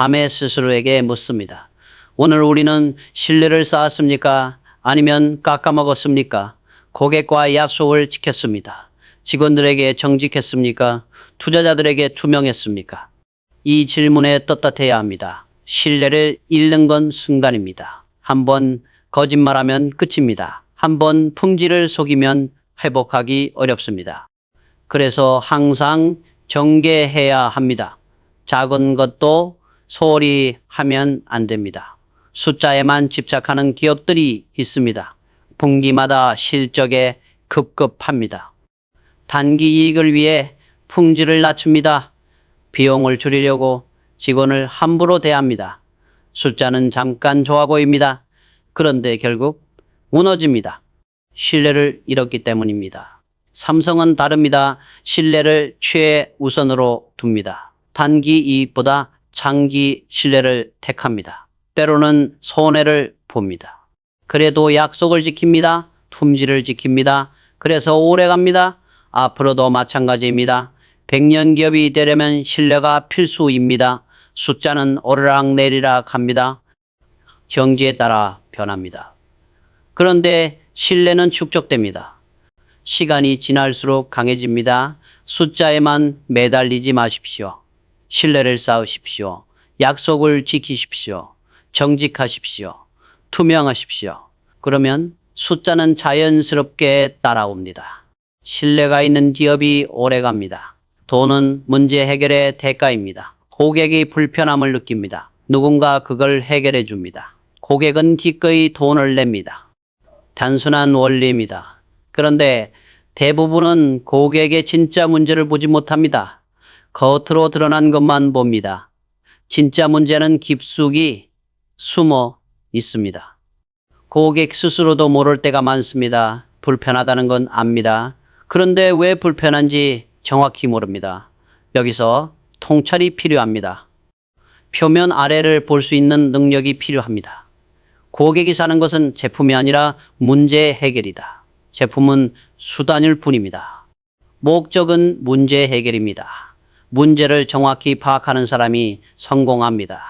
밤에 스스로에게 묻습니다. 오늘 우리는 신뢰를 쌓았습니까? 아니면 깎아먹었습니까? 고객과 약속을 지켰습니다. 직원들에게 정직했습니까? 투자자들에게 투명했습니까? 이 질문에 떳떳해야 합니다. 신뢰를 잃는 건 순간입니다. 한번 거짓말하면 끝입니다. 한번 품질을 속이면 회복하기 어렵습니다. 그래서 항상 경계해야 합니다. 작은 것도 소홀히 하면 안 됩니다. 숫자에만 집착하는 기업들이 있습니다. 분기마다 실적에 급급합니다. 단기 이익을 위해 품질을 낮춥니다. 비용을 줄이려고 직원을 함부로 대합니다. 숫자는 잠깐 좋아 보입니다. 그런데 결국 무너집니다. 신뢰를 잃었기 때문입니다. 삼성은 다릅니다. 신뢰를 최우선으로 둡니다. 단기 이익보다 장기 신뢰를 택합니다. 때로는 손해를 봅니다. 그래도 약속을 지킵니다. 품질을 지킵니다. 그래서 오래갑니다. 앞으로도 마찬가지입니다. 100년 기업이 되려면 신뢰가 필수입니다. 숫자는 오르락내리락 합니다. 경지에 따라 변합니다. 그런데 신뢰는 축적됩니다. 시간이 지날수록 강해집니다. 숫자에만 매달리지 마십시오. 신뢰를 쌓으십시오. 약속을 지키십시오. 정직하십시오. 투명하십시오. 그러면 숫자는 자연스럽게 따라옵니다. 신뢰가 있는 기업이 오래갑니다. 돈은 문제 해결의 대가입니다. 고객이 불편함을 느낍니다. 누군가 그걸 해결해 줍니다. 고객은 기꺼이 돈을 냅니다. 단순한 원리입니다. 그런데 대부분은 고객의 진짜 문제를 보지 못합니다. 겉으로 드러난 것만 봅니다. 진짜 문제는 깊숙이 숨어 있습니다. 고객 스스로도 모를 때가 많습니다. 불편하다는 건 압니다. 그런데 왜 불편한지 정확히 모릅니다. 여기서 통찰이 필요합니다. 표면 아래를 볼 수 있는 능력이 필요합니다. 고객이 사는 것은 제품이 아니라 문제 해결이다. 제품은 수단일 뿐입니다. 목적은 문제 해결입니다. 문제를 정확히 파악하는 사람이 성공합니다.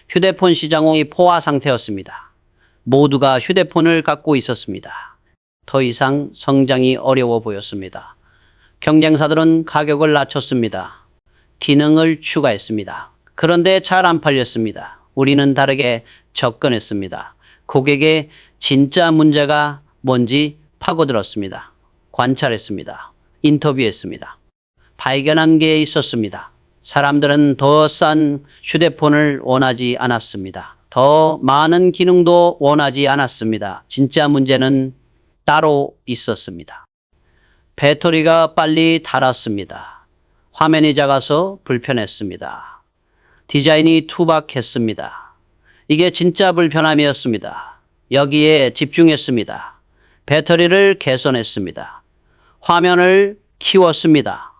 휴대폰 시장이 포화 상태였습니다. 모두가 휴대폰을 갖고 있었습니다. 더 이상 성장이 어려워 보였습니다. 경쟁사들은 가격을 낮췄습니다. 기능을 추가했습니다. 그런데 잘 안 팔렸습니다. 우리는 다르게 접근했습니다. 고객의 진짜 문제가 뭔지 파고들었습니다. 관찰했습니다. 인터뷰했습니다. 발견한 게 있었습니다. 사람들은 더 싼 휴대폰을 원하지 않았습니다. 더 많은 기능도 원하지 않았습니다. 진짜 문제는 따로 있었습니다. 배터리가 빨리 닳았습니다. 화면이 작아서 불편했습니다. 디자인이 투박했습니다. 이게 진짜 불편함이었습니다. 여기에 집중했습니다. 배터리를 개선했습니다. 화면을 키웠습니다.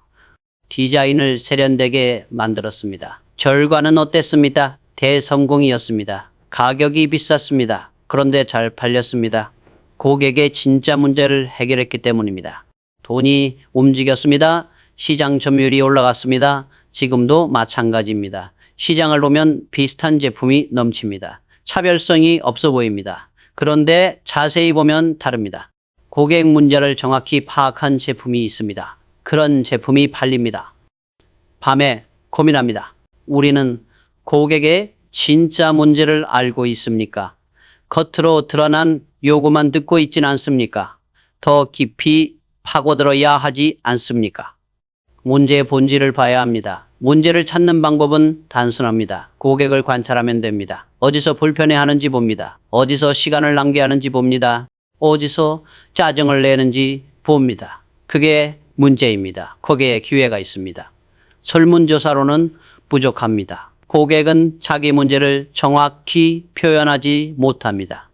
디자인을 세련되게 만들었습니다. 결과는 어땠습니까? 대성공이었습니다. 가격이 비쌌습니다. 그런데 잘 팔렸습니다. 고객의 진짜 문제를 해결했기 때문입니다. 돈이 움직였습니다. 시장 점유율이 올라갔습니다. 지금도 마찬가지입니다. 시장을 보면 비슷한 제품이 넘칩니다. 차별성이 없어 보입니다. 그런데 자세히 보면 다릅니다. 고객 문제를 정확히 파악한 제품이 있습니다. 그런 제품이 팔립니다. 밤에 고민합니다. 우리는 고객의 진짜 문제를 알고 있습니까? 겉으로 드러난 요구만 듣고 있진 않습니까? 더 깊이 파고들어야 하지 않습니까? 문제의 본질을 봐야 합니다. 문제를 찾는 방법은 단순합니다. 고객을 관찰하면 됩니다. 어디서 불편해하는지 봅니다. 어디서 시간을 낭비하는지 봅니다. 어디서 짜증을 내는지 봅니다. 그게 문제입니다. 거기에 기회가 있습니다. 설문조사로는 부족합니다. 고객은 자기 문제를 정확히 표현하지 못합니다.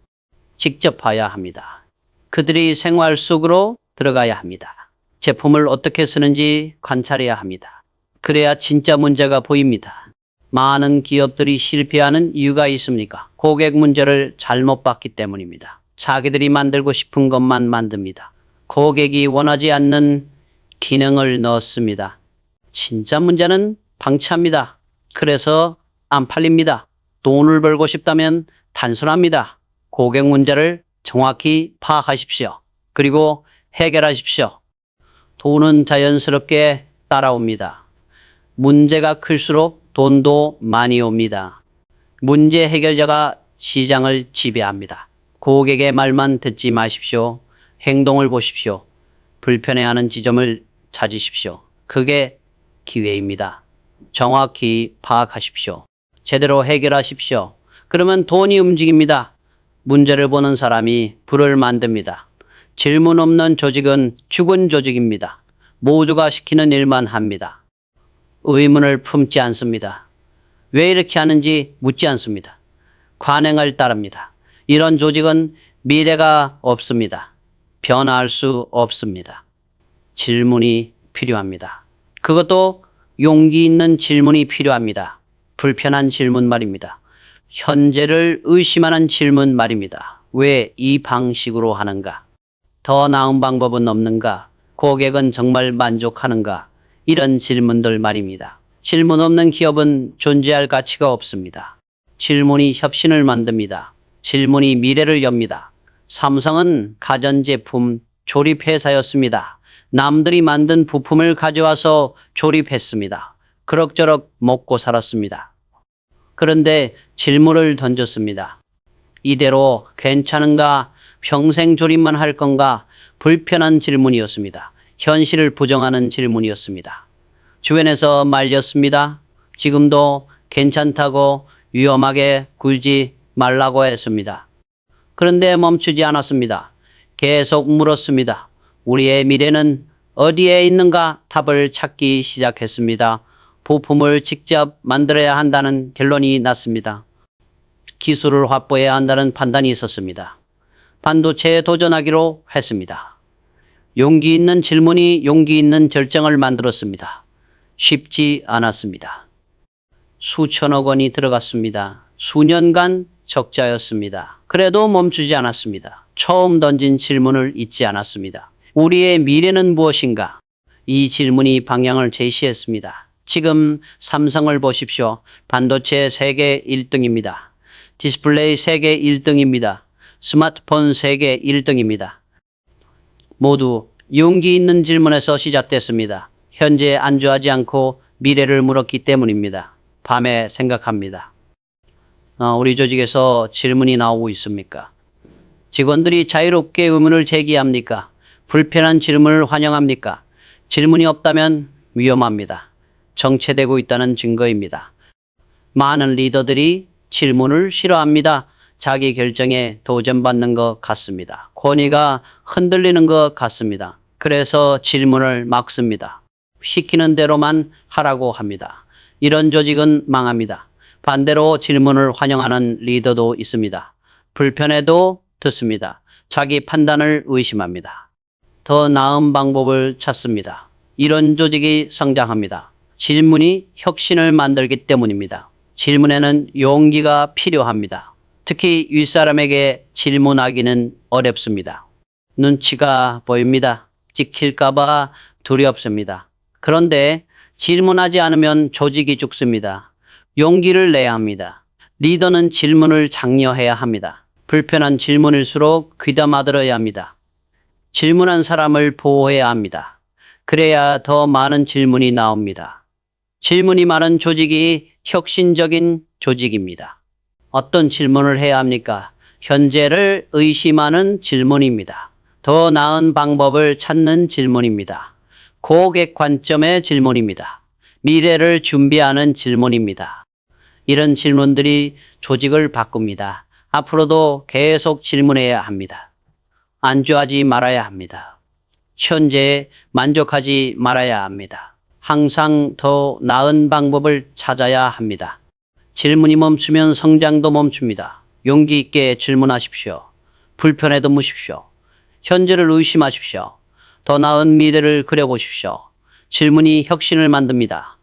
직접 봐야 합니다. 그들이 생활 속으로 들어가야 합니다. 제품을 어떻게 쓰는지 관찰해야 합니다. 그래야 진짜 문제가 보입니다. 많은 기업들이 실패하는 이유가 있습니까? 고객 문제를 잘못 봤기 때문입니다. 자기들이 만들고 싶은 것만 만듭니다. 고객이 원하지 않는 기능을 넣었습니다. 진짜 문제는 방치합니다. 그래서 안 팔립니다. 돈을 벌고 싶다면 단순합니다. 고객 문제를 정확히 파악하십시오. 그리고 해결하십시오. 돈은 자연스럽게 따라옵니다. 문제가 클수록 돈도 많이 옵니다. 문제 해결자가 시장을 지배합니다. 고객의 말만 듣지 마십시오. 행동을 보십시오. 불편해하는 지점을 찾으십시오. 그게 기회입니다. 정확히 파악하십시오. 제대로 해결하십시오. 그러면 돈이 움직입니다. 문제를 보는 사람이 불을 만듭니다. 질문 없는 조직은 죽은 조직입니다. 모두가 시키는 일만 합니다. 의문을 품지 않습니다. 왜 이렇게 하는지 묻지 않습니다. 관행을 따릅니다. 이런 조직은 미래가 없습니다. 변화할 수 없습니다. 질문이 필요합니다. 그것도 용기 있는 질문이 필요합니다. 불편한 질문 말입니다. 현재를 의심하는 질문 말입니다. 왜 이 방식으로 하는가? 더 나은 방법은 없는가? 고객은 정말 만족하는가? 이런 질문들 말입니다. 질문 없는 기업은 존재할 가치가 없습니다. 질문이 혁신을 만듭니다. 질문이 미래를 엽니다. 삼성은 가전제품 조립회사였습니다. 남들이 만든 부품을 가져와서 조립했습니다. 그럭저럭 먹고 살았습니다. 그런데 질문을 던졌습니다. 이대로 괜찮은가? 평생 조립만 할 건가? 불편한 질문이었습니다. 현실을 부정하는 질문이었습니다. 주변에서 말렸습니다. 지금도 괜찮다고 위험하게 굴지 말라고 했습니다. 그런데 멈추지 않았습니다. 계속 물었습니다. 우리의 미래는 어디에 있는가? 답을 찾기 시작했습니다. 부품을 직접 만들어야 한다는 결론이 났습니다. 기술을 확보해야 한다는 판단이 있었습니다. 반도체에 도전하기로 했습니다. 용기 있는 질문이 용기 있는 결정을 만들었습니다. 쉽지 않았습니다. 수천억 원이 들어갔습니다. 수년간 적자였습니다. 그래도 멈추지 않았습니다. 처음 던진 질문을 잊지 않았습니다. 우리의 미래는 무엇인가? 이 질문이 방향을 제시했습니다. 지금 삼성을 보십시오. 반도체 세계 1등입니다. 디스플레이 세계 1등입니다. 스마트폰 세계 1등입니다. 모두 용기 있는 질문에서 시작됐습니다. 현재 안주하지 않고 미래를 물었기 때문입니다. 밤에 생각합니다. 우리 조직에서 질문이 나오고 있습니까? 직원들이 자유롭게 의문을 제기합니까? 불편한 질문을 환영합니까? 질문이 없다면 위험합니다. 정체되고 있다는 증거입니다. 많은 리더들이 질문을 싫어합니다. 자기 결정에 도전받는 것 같습니다. 권위가 흔들리는 것 같습니다. 그래서 질문을 막습니다. 시키는 대로만 하라고 합니다. 이런 조직은 망합니다. 반대로 질문을 환영하는 리더도 있습니다. 불편해도 듣습니다. 자기 판단을 의심합니다. 더 나은 방법을 찾습니다. 이런 조직이 성장합니다. 질문이 혁신을 만들기 때문입니다. 질문에는 용기가 필요합니다. 특히 윗사람에게 질문하기는 어렵습니다. 눈치가 보입니다. 찍힐까봐 두렵습니다. 그런데 질문하지 않으면 조직이 죽습니다. 용기를 내야 합니다. 리더는 질문을 장려해야 합니다. 불편한 질문일수록 귀담아 들어야 합니다. 질문한 사람을 보호해야 합니다. 그래야 더 많은 질문이 나옵니다. 질문이 많은 조직이 혁신적인 조직입니다. 어떤 질문을 해야 합니까? 현재를 의심하는 질문입니다. 더 나은 방법을 찾는 질문입니다. 고객 관점의 질문입니다. 미래를 준비하는 질문입니다. 이런 질문들이 조직을 바꿉니다. 앞으로도 계속 질문해야 합니다. 안주하지 말아야 합니다. 현재에 만족하지 말아야 합니다. 항상 더 나은 방법을 찾아야 합니다. 질문이 멈추면 성장도 멈춥니다. 용기 있게 질문하십시오. 불편해도 묻십시오. 현재를 의심하십시오. 더 나은 미래를 그려보십시오. 질문이 혁신을 만듭니다.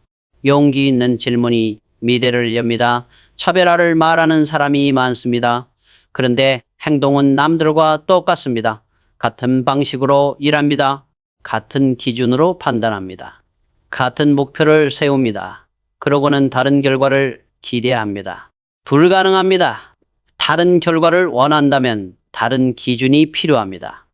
용기 있는 질문이 미래를 엽니다. 차별화를 말하는 사람이 많습니다. 그런데 행동은 남들과 똑같습니다. 같은 방식으로 일합니다. 같은 기준으로 판단합니다. 같은 목표를 세웁니다. 그러고는 다른 결과를 기대합니다. 불가능합니다. 다른 결과를 원한다면 다른 기준이 필요합니다.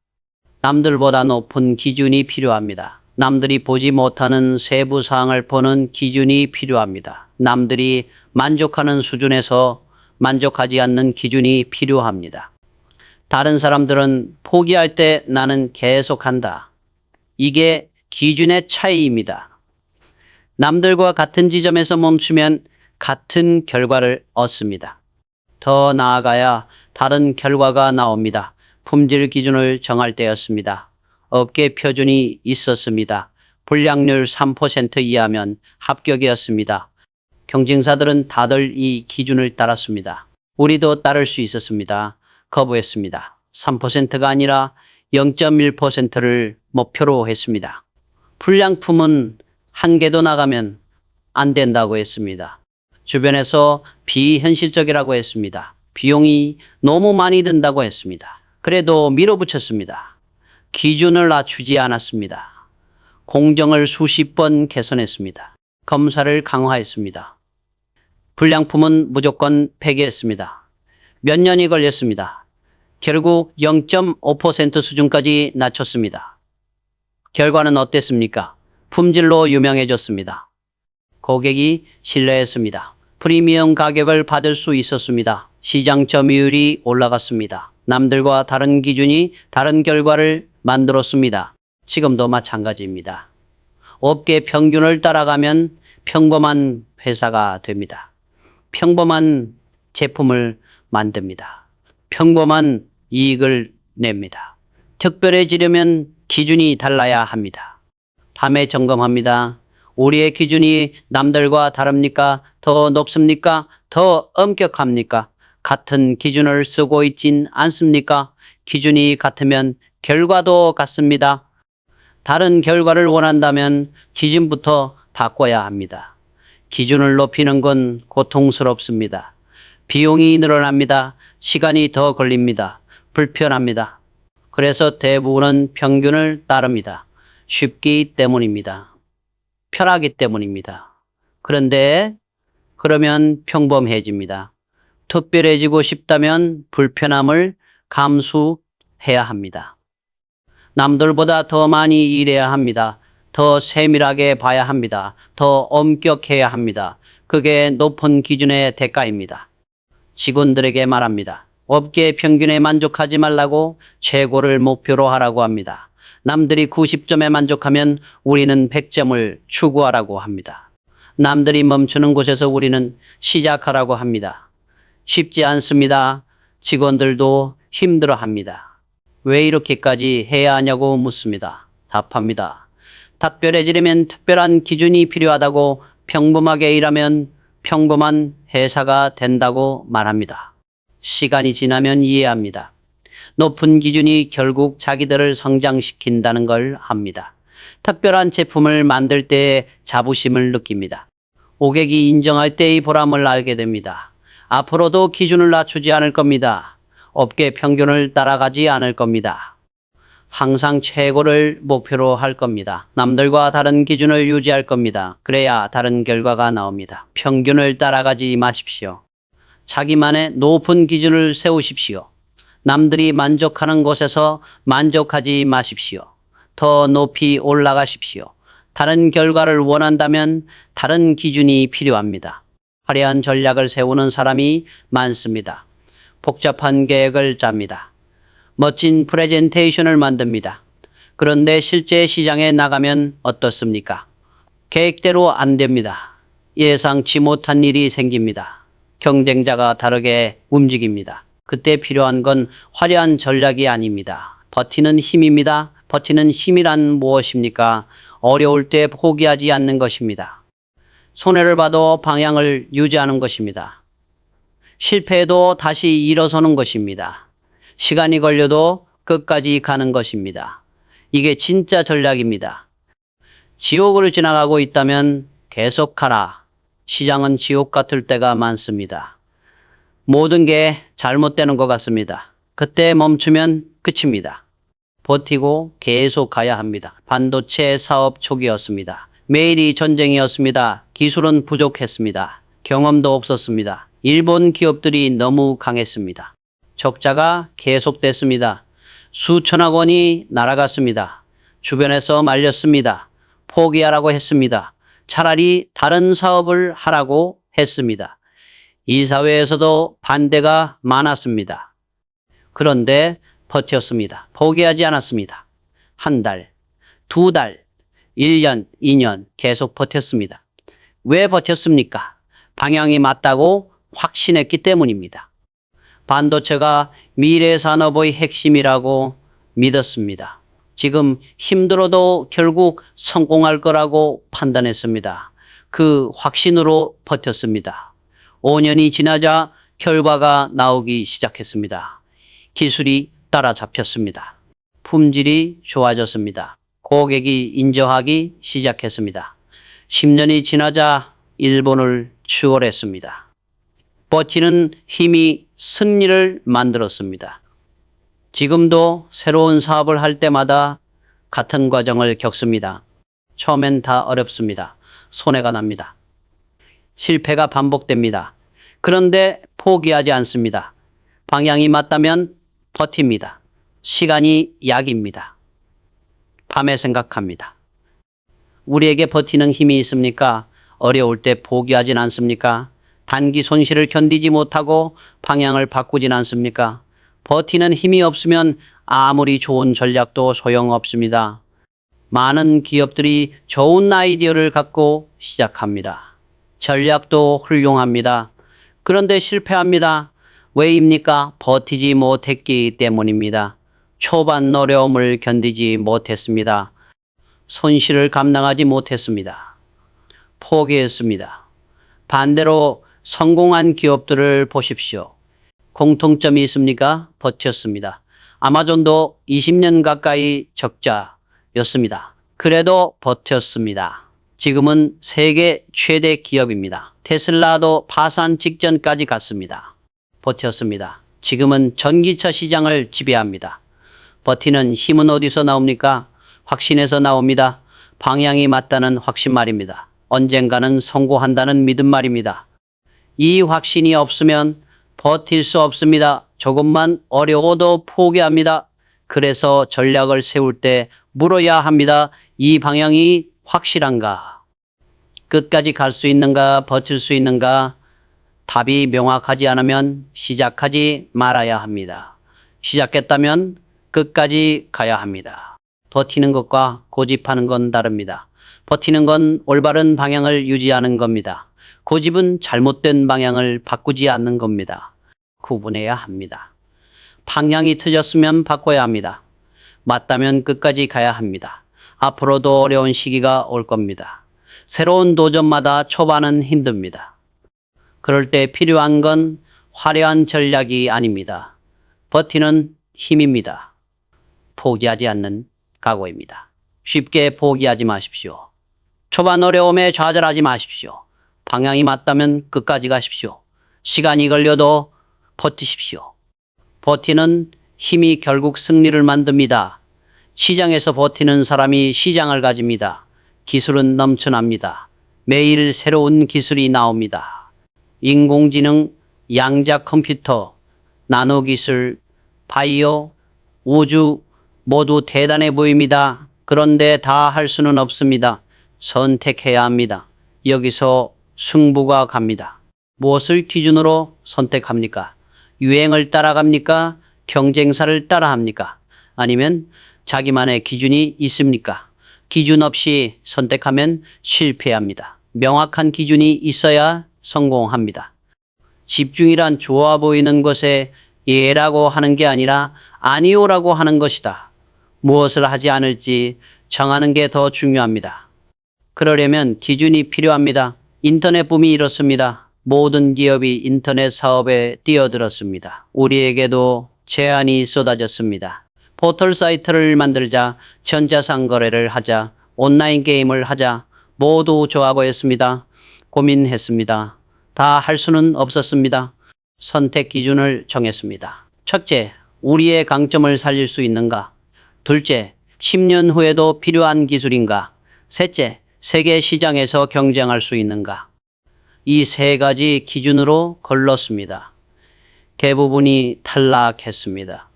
남들보다 높은 기준이 필요합니다. 남들이 보지 못하는 세부 사항을 보는 기준이 필요합니다. 남들이 만족하는 수준에서 만족하지 않는 기준이 필요합니다. 다른 사람들은 포기할 때 나는 계속한다. 이게 기준의 차이입니다. 남들과 같은 지점에서 멈추면 같은 결과를 얻습니다. 더 나아가야 다른 결과가 나옵니다. 품질 기준을 정할 때였습니다. 업계 표준이 있었습니다. 불량률 3% 이하면 합격이었습니다. 경쟁사들은 다들 이 기준을 따랐습니다. 우리도 따를 수 있었습니다. 거부했습니다. 3%가 아니라 0.1%를 목표로 했습니다. 불량품은 한 개도 나가면 안 된다고 했습니다. 주변에서 비현실적이라고 했습니다. 비용이 너무 많이 든다고 했습니다. 그래도 밀어붙였습니다. 기준을 낮추지 않았습니다. 공정을 수십 번 개선했습니다. 검사를 강화했습니다. 불량품은 무조건 폐기했습니다. 몇 년이 걸렸습니다. 결국 0.5% 수준까지 낮췄습니다. 결과는 어땠습니까? 품질로 유명해졌습니다. 고객이 신뢰했습니다. 프리미엄 가격을 받을 수 있었습니다. 시장 점유율이 올라갔습니다. 남들과 다른 기준이 다른 결과를 만들었습니다. 지금도 마찬가지입니다. 업계 평균을 따라가면 평범한 회사가 됩니다. 평범한 제품을 만듭니다. 평범한 이익을 냅니다. 특별해지려면 기준이 달라야 합니다. 밤에 점검합니다. 우리의 기준이 남들과 다릅니까? 더 높습니까? 더 엄격합니까? 같은 기준을 쓰고 있진 않습니까? 기준이 같으면 결과도 같습니다. 다른 결과를 원한다면 기준부터 바꿔야 합니다. 기준을 높이는 건 고통스럽습니다. 비용이 늘어납니다. 시간이 더 걸립니다. 불편합니다. 그래서 대부분은 평균을 따릅니다. 쉽기 때문입니다. 편하기 때문입니다. 그런데 그러면 평범해집니다. 특별해지고 싶다면 불편함을 감수해야 합니다. 남들보다 더 많이 일해야 합니다. 더 세밀하게 봐야 합니다. 더 엄격해야 합니다. 그게 높은 기준의 대가입니다. 직원들에게 말합니다. 업계 평균에 만족하지 말라고 최고를 목표로 하라고 합니다. 남들이 90점에 만족하면 우리는 100점을 추구하라고 합니다. 남들이 멈추는 곳에서 우리는 시작하라고 합니다. 쉽지 않습니다. 직원들도 힘들어합니다. 왜 이렇게까지 해야 하냐고 묻습니다. 답합니다. 특별해지려면 특별한 기준이 필요하다고 평범하게 일하면 평범한 회사가 된다고 말합니다. 시간이 지나면 이해합니다. 높은 기준이 결국 자기들을 성장시킨다는 걸 압니다. 특별한 제품을 만들 때의 자부심을 느낍니다. 고객이 인정할 때의 보람을 알게 됩니다. 앞으로도 기준을 낮추지 않을 겁니다. 업계 평균을 따라가지 않을 겁니다. 항상 최고를 목표로 할 겁니다. 남들과 다른 기준을 유지할 겁니다. 그래야 다른 결과가 나옵니다. 평균을 따라가지 마십시오. 자기만의 높은 기준을 세우십시오. 남들이 만족하는 곳에서 만족하지 마십시오. 더 높이 올라가십시오. 다른 결과를 원한다면 다른 기준이 필요합니다. 화려한 전략을 세우는 사람이 많습니다. 복잡한 계획을 짭니다. 멋진 프레젠테이션을 만듭니다. 그런데 실제 시장에 나가면 어떻습니까? 계획대로 안 됩니다. 예상치 못한 일이 생깁니다. 경쟁자가 다르게 움직입니다. 그때 필요한 건 화려한 전략이 아닙니다. 버티는 힘입니다. 버티는 힘이란 무엇입니까? 어려울 때 포기하지 않는 것입니다. 손해를 봐도 방향을 유지하는 것입니다. 실패해도 다시 일어서는 것입니다. 시간이 걸려도 끝까지 가는 것입니다. 이게 진짜 전략입니다. 지옥을 지나가고 있다면 계속 가라. 시장은 지옥 같을 때가 많습니다. 모든 게 잘못되는 것 같습니다. 그때 멈추면 끝입니다. 버티고 계속 가야 합니다. 반도체 사업 초기였습니다. 매일이 전쟁이었습니다. 기술은 부족했습니다. 경험도 없었습니다. 일본 기업들이 너무 강했습니다. 적자가 계속됐습니다. 수천억 원이 날아갔습니다. 주변에서 말렸습니다. 포기하라고 했습니다. 차라리 다른 사업을 하라고 했습니다. 이사회에서도 반대가 많았습니다. 그런데 버텼습니다. 포기하지 않았습니다. 한 달, 두 달, 1년, 2년 계속 버텼습니다. 왜 버텼습니까? 방향이 맞다고 확신했기 때문입니다. 반도체가 미래 산업의 핵심이라고 믿었습니다. 지금 힘들어도 결국 성공할 거라고 판단했습니다. 그 확신으로 버텼습니다. 5년이 지나자 결과가 나오기 시작했습니다. 기술이 따라잡혔습니다. 품질이 좋아졌습니다. 고객이 인정하기 시작했습니다. 10년이 지나자 일본을 추월했습니다. 버티는 힘이 승리를 만들었습니다. 지금도 새로운 사업을 할 때마다 같은 과정을 겪습니다. 처음엔 다 어렵습니다. 손해가 납니다. 실패가 반복됩니다. 그런데 포기하지 않습니다. 방향이 맞다면 버팁니다. 시간이 약입니다. 밤에 생각합니다. 우리에게 버티는 힘이 있습니까? 어려울 때 포기하진 않습니까? 단기 손실을 견디지 못하고 방향을 바꾸진 않습니까? 버티는 힘이 없으면 아무리 좋은 전략도 소용없습니다. 많은 기업들이 좋은 아이디어를 갖고 시작합니다. 전략도 훌륭합니다. 그런데 실패합니다. 왜입니까? 버티지 못했기 때문입니다. 초반 어려움을 견디지 못했습니다. 손실을 감당하지 못했습니다. 포기했습니다. 반대로 성공한 기업들을 보십시오. 공통점이 있습니까? 버텼습니다. 아마존도 20년 가까이 적자였습니다. 그래도 버텼습니다. 지금은 세계 최대 기업입니다. 테슬라도 파산 직전까지 갔습니다. 버텼습니다. 지금은 전기차 시장을 지배합니다. 버티는 힘은 어디서 나옵니까? 확신에서 나옵니다. 방향이 맞다는 확신 말입니다. 언젠가는 성공한다는 믿음 말입니다. 이 확신이 없으면 버틸 수 없습니다. 조금만 어려워도 포기합니다. 그래서 전략을 세울 때 물어야 합니다. 이 방향이 확실한가? 끝까지 갈 수 있는가? 버틸 수 있는가? 답이 명확하지 않으면 시작하지 말아야 합니다. 시작했다면 끝까지 가야 합니다. 버티는 것과 고집하는 건 다릅니다. 버티는 건 올바른 방향을 유지하는 겁니다. 고집은 잘못된 방향을 바꾸지 않는 겁니다. 구분해야 합니다. 방향이 틀렸으면 바꿔야 합니다. 맞다면 끝까지 가야 합니다. 앞으로도 어려운 시기가 올 겁니다. 새로운 도전마다 초반은 힘듭니다. 그럴 때 필요한 건 화려한 전략이 아닙니다. 버티는 힘입니다. 포기하지 않는 각오입니다. 쉽게 포기하지 마십시오. 초반 어려움에 좌절하지 마십시오. 방향이 맞다면 끝까지 가십시오. 시간이 걸려도 버티십시오. 버티는 힘이 결국 승리를 만듭니다. 시장에서 버티는 사람이 시장을 가집니다. 기술은 넘쳐납니다. 매일 새로운 기술이 나옵니다. 인공지능, 양자 컴퓨터, 나노기술, 바이오, 우주 모두 대단해 보입니다. 그런데 다 할 수는 없습니다. 선택해야 합니다. 여기서 승부가 갑니다. 무엇을 기준으로 선택합니까? 유행을 따라갑니까? 경쟁사를 따라합니까? 아니면 자기만의 기준이 있습니까? 기준 없이 선택하면 실패합니다. 명확한 기준이 있어야 성공합니다. 집중이란 좋아 보이는 것에 예라고 하는 게 아니라 아니오라고 하는 것이다. 무엇을 하지 않을지 정하는 게 더 중요합니다. 그러려면 기준이 필요합니다. 인터넷 붐이 이렇습니다. 모든 기업이 인터넷 사업에 뛰어들었습니다. 우리에게도 제한이 쏟아졌습니다. 포털 사이트를 만들자, 전자상거래를 하자, 온라인 게임을 하자, 모두 좋아 보였습니다. 고민했습니다. 다 할 수는 없었습니다. 선택 기준을 정했습니다. 첫째, 우리의 강점을 살릴 수 있는가? 둘째, 10년 후에도 필요한 기술인가? 셋째, 세계 시장에서 경쟁할 수 있는가? 이 세 가지 기준으로 걸렀습니다. 대부분이 탈락했습니다.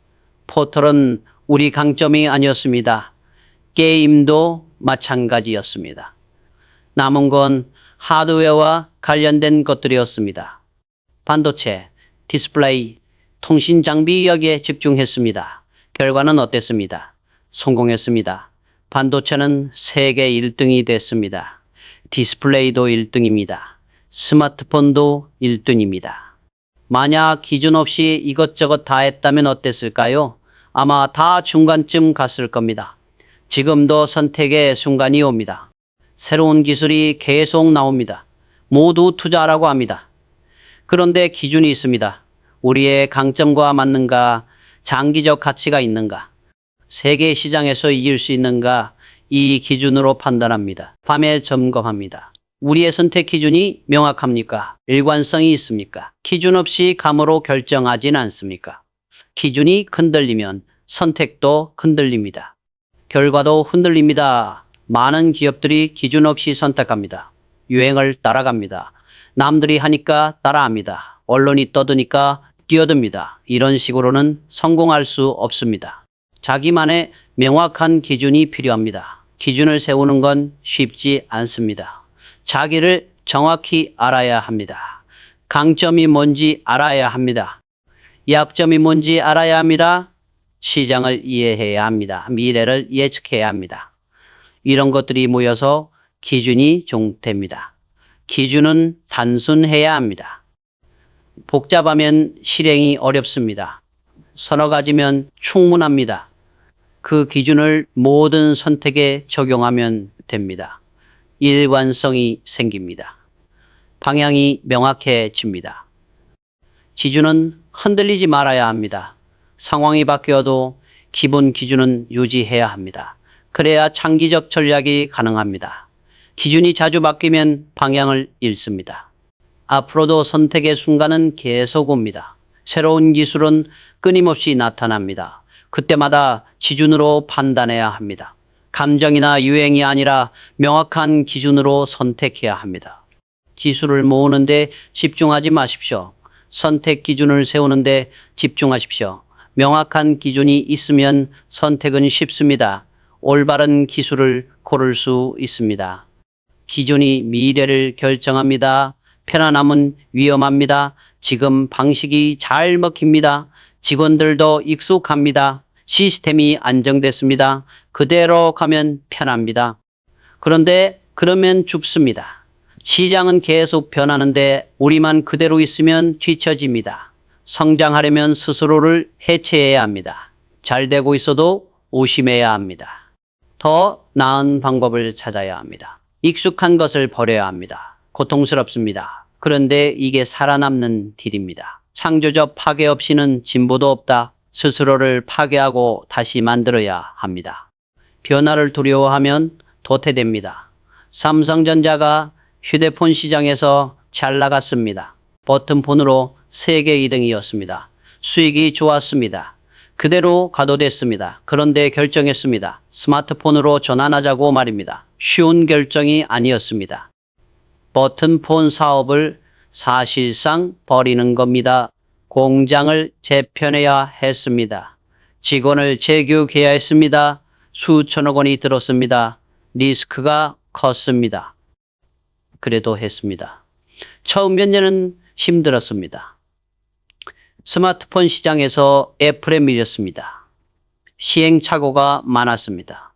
포털은 우리 강점이 아니었습니다. 게임도 마찬가지였습니다. 남은 건 하드웨어와 관련된 것들이었습니다. 반도체, 디스플레이, 통신 장비 여기에 집중했습니다. 결과는 어땠습니다? 성공했습니다. 반도체는 세계 1등이 됐습니다. 디스플레이도 1등입니다. 스마트폰도 1등입니다. 만약 기준 없이 이것저것 다 했다면 어땠을까요? 아마 다 중간쯤 갔을 겁니다. 지금도 선택의 순간이 옵니다. 새로운 기술이 계속 나옵니다. 모두 투자하라고 합니다. 그런데 기준이 있습니다. 우리의 강점과 맞는가, 장기적 가치가 있는가, 세계 시장에서 이길 수 있는가, 이 기준으로 판단합니다. 밤에 점검합니다. 우리의 선택 기준이 명확합니까? 일관성이 있습니까? 기준 없이 감으로 결정하진 않습니까? 기준이 흔들리면 선택도 흔들립니다. 결과도 흔들립니다. 많은 기업들이 기준 없이 선택합니다. 유행을 따라갑니다. 남들이 하니까 따라합니다. 언론이 떠드니까 뛰어듭니다. 이런 식으로는 성공할 수 없습니다. 자기만의 명확한 기준이 필요합니다. 기준을 세우는 건 쉽지 않습니다. 자기를 정확히 알아야 합니다. 강점이 뭔지 알아야 합니다. 약점이 뭔지 알아야 합니다. 시장을 이해해야 합니다. 미래를 예측해야 합니다. 이런 것들이 모여서 기준이 종됩니다. 기준은 단순해야 합니다. 복잡하면 실행이 어렵습니다. 서너 가지면 충분합니다. 그 기준을 모든 선택에 적용하면 됩니다. 일관성이 생깁니다. 방향이 명확해집니다. 기준은 흔들리지 말아야 합니다. 상황이 바뀌어도 기본 기준은 유지해야 합니다. 그래야 장기적 전략이 가능합니다. 기준이 자주 바뀌면 방향을 잃습니다. 앞으로도 선택의 순간은 계속 옵니다. 새로운 기술은 끊임없이 나타납니다. 그때마다 기준으로 판단해야 합니다. 감정이나 유행이 아니라 명확한 기준으로 선택해야 합니다. 기술을 모으는데 집중하지 마십시오. 선택 기준을 세우는데 집중하십시오. 명확한 기준이 있으면 선택은 쉽습니다. 올바른 기술을 고를 수 있습니다. 기준이 미래를 결정합니다. 편안함은 위험합니다. 지금 방식이 잘 먹힙니다. 직원들도 익숙합니다. 시스템이 안정됐습니다. 그대로 가면 편합니다. 그런데 그러면 죽습니다. 시장은 계속 변하는데 우리만 그대로 있으면 뒤처집니다. 성장하려면 스스로를 해체해야 합니다. 잘 되고 있어도 의심해야 합니다. 더 나은 방법을 찾아야 합니다. 익숙한 것을 버려야 합니다. 고통스럽습니다. 그런데 이게 살아남는 딜입니다. 창조적 파괴 없이는 진보도 없다. 스스로를 파괴하고 다시 만들어야 합니다. 변화를 두려워하면 도태됩니다. 삼성전자가 휴대폰 시장에서 잘 나갔습니다. 버튼폰으로 세계 2등이었습니다. 수익이 좋았습니다. 그대로 가도 됐습니다. 그런데 결정했습니다. 스마트폰으로 전환하자고 말입니다. 쉬운 결정이 아니었습니다. 버튼폰 사업을 사실상 버리는 겁니다. 공장을 재편해야 했습니다. 직원을 재교육해야 했습니다. 수천억 원이 들었습니다. 리스크가 컸습니다. 그래도 했습니다. 처음 몇 년은 힘들었습니다. 스마트폰 시장에서 애플에 밀렸습니다. 시행착오가 많았습니다.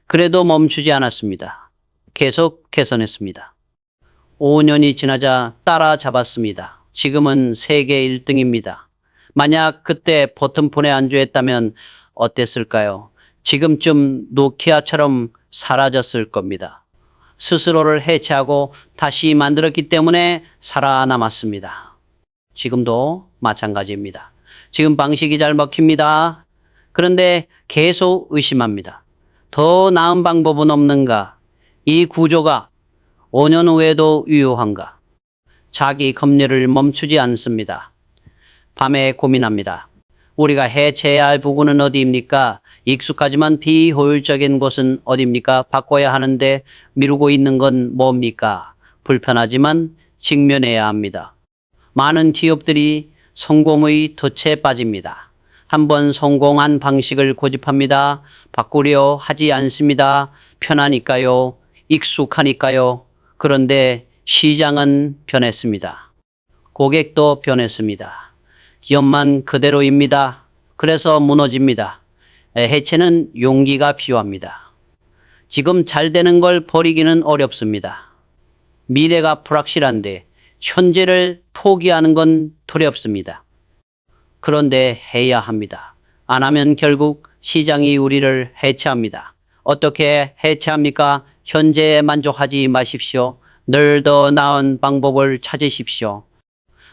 그래도 멈추지 않았습니다. 계속 개선했습니다. 5년이 지나자 따라잡았습니다. 지금은 세계 1등입니다. 만약 그때 버튼폰에 안주했다면 어땠을까요? 지금쯤 노키아처럼 사라졌을 겁니다. 스스로를 해체하고 다시 만들었기 때문에 살아남았습니다. 지금도 마찬가지입니다. 지금 방식이 잘 먹힙니다. 그런데 계속 의심합니다. 더 나은 방법은 없는가? 이 구조가 5년 후에도 유효한가? 자기 검열을 멈추지 않습니다. 밤에 고민합니다. 우리가 해체해야 할 부분은 어디입니까? 익숙하지만 비효율적인 곳은 어디입니까? 바꿔야 하는데 미루고 있는 건 뭡니까? 불편하지만 직면해야 합니다. 많은 기업들이 성공의 덫에 빠집니다. 한번 성공한 방식을 고집합니다. 바꾸려 하지 않습니다. 편하니까요. 익숙하니까요. 그런데 시장은 변했습니다. 고객도 변했습니다. 기업만 그대로입니다. 그래서 무너집니다. 해체는 용기가 필요합니다. 지금 잘 되는 걸 버리기는 어렵습니다. 미래가 불확실한데 현재를 포기하는 건 두렵습니다. 그런데 해야 합니다. 안 하면 결국 시장이 우리를 해체합니다. 어떻게 해체합니까? 현재에 만족하지 마십시오. 늘 더 나은 방법을 찾으십시오.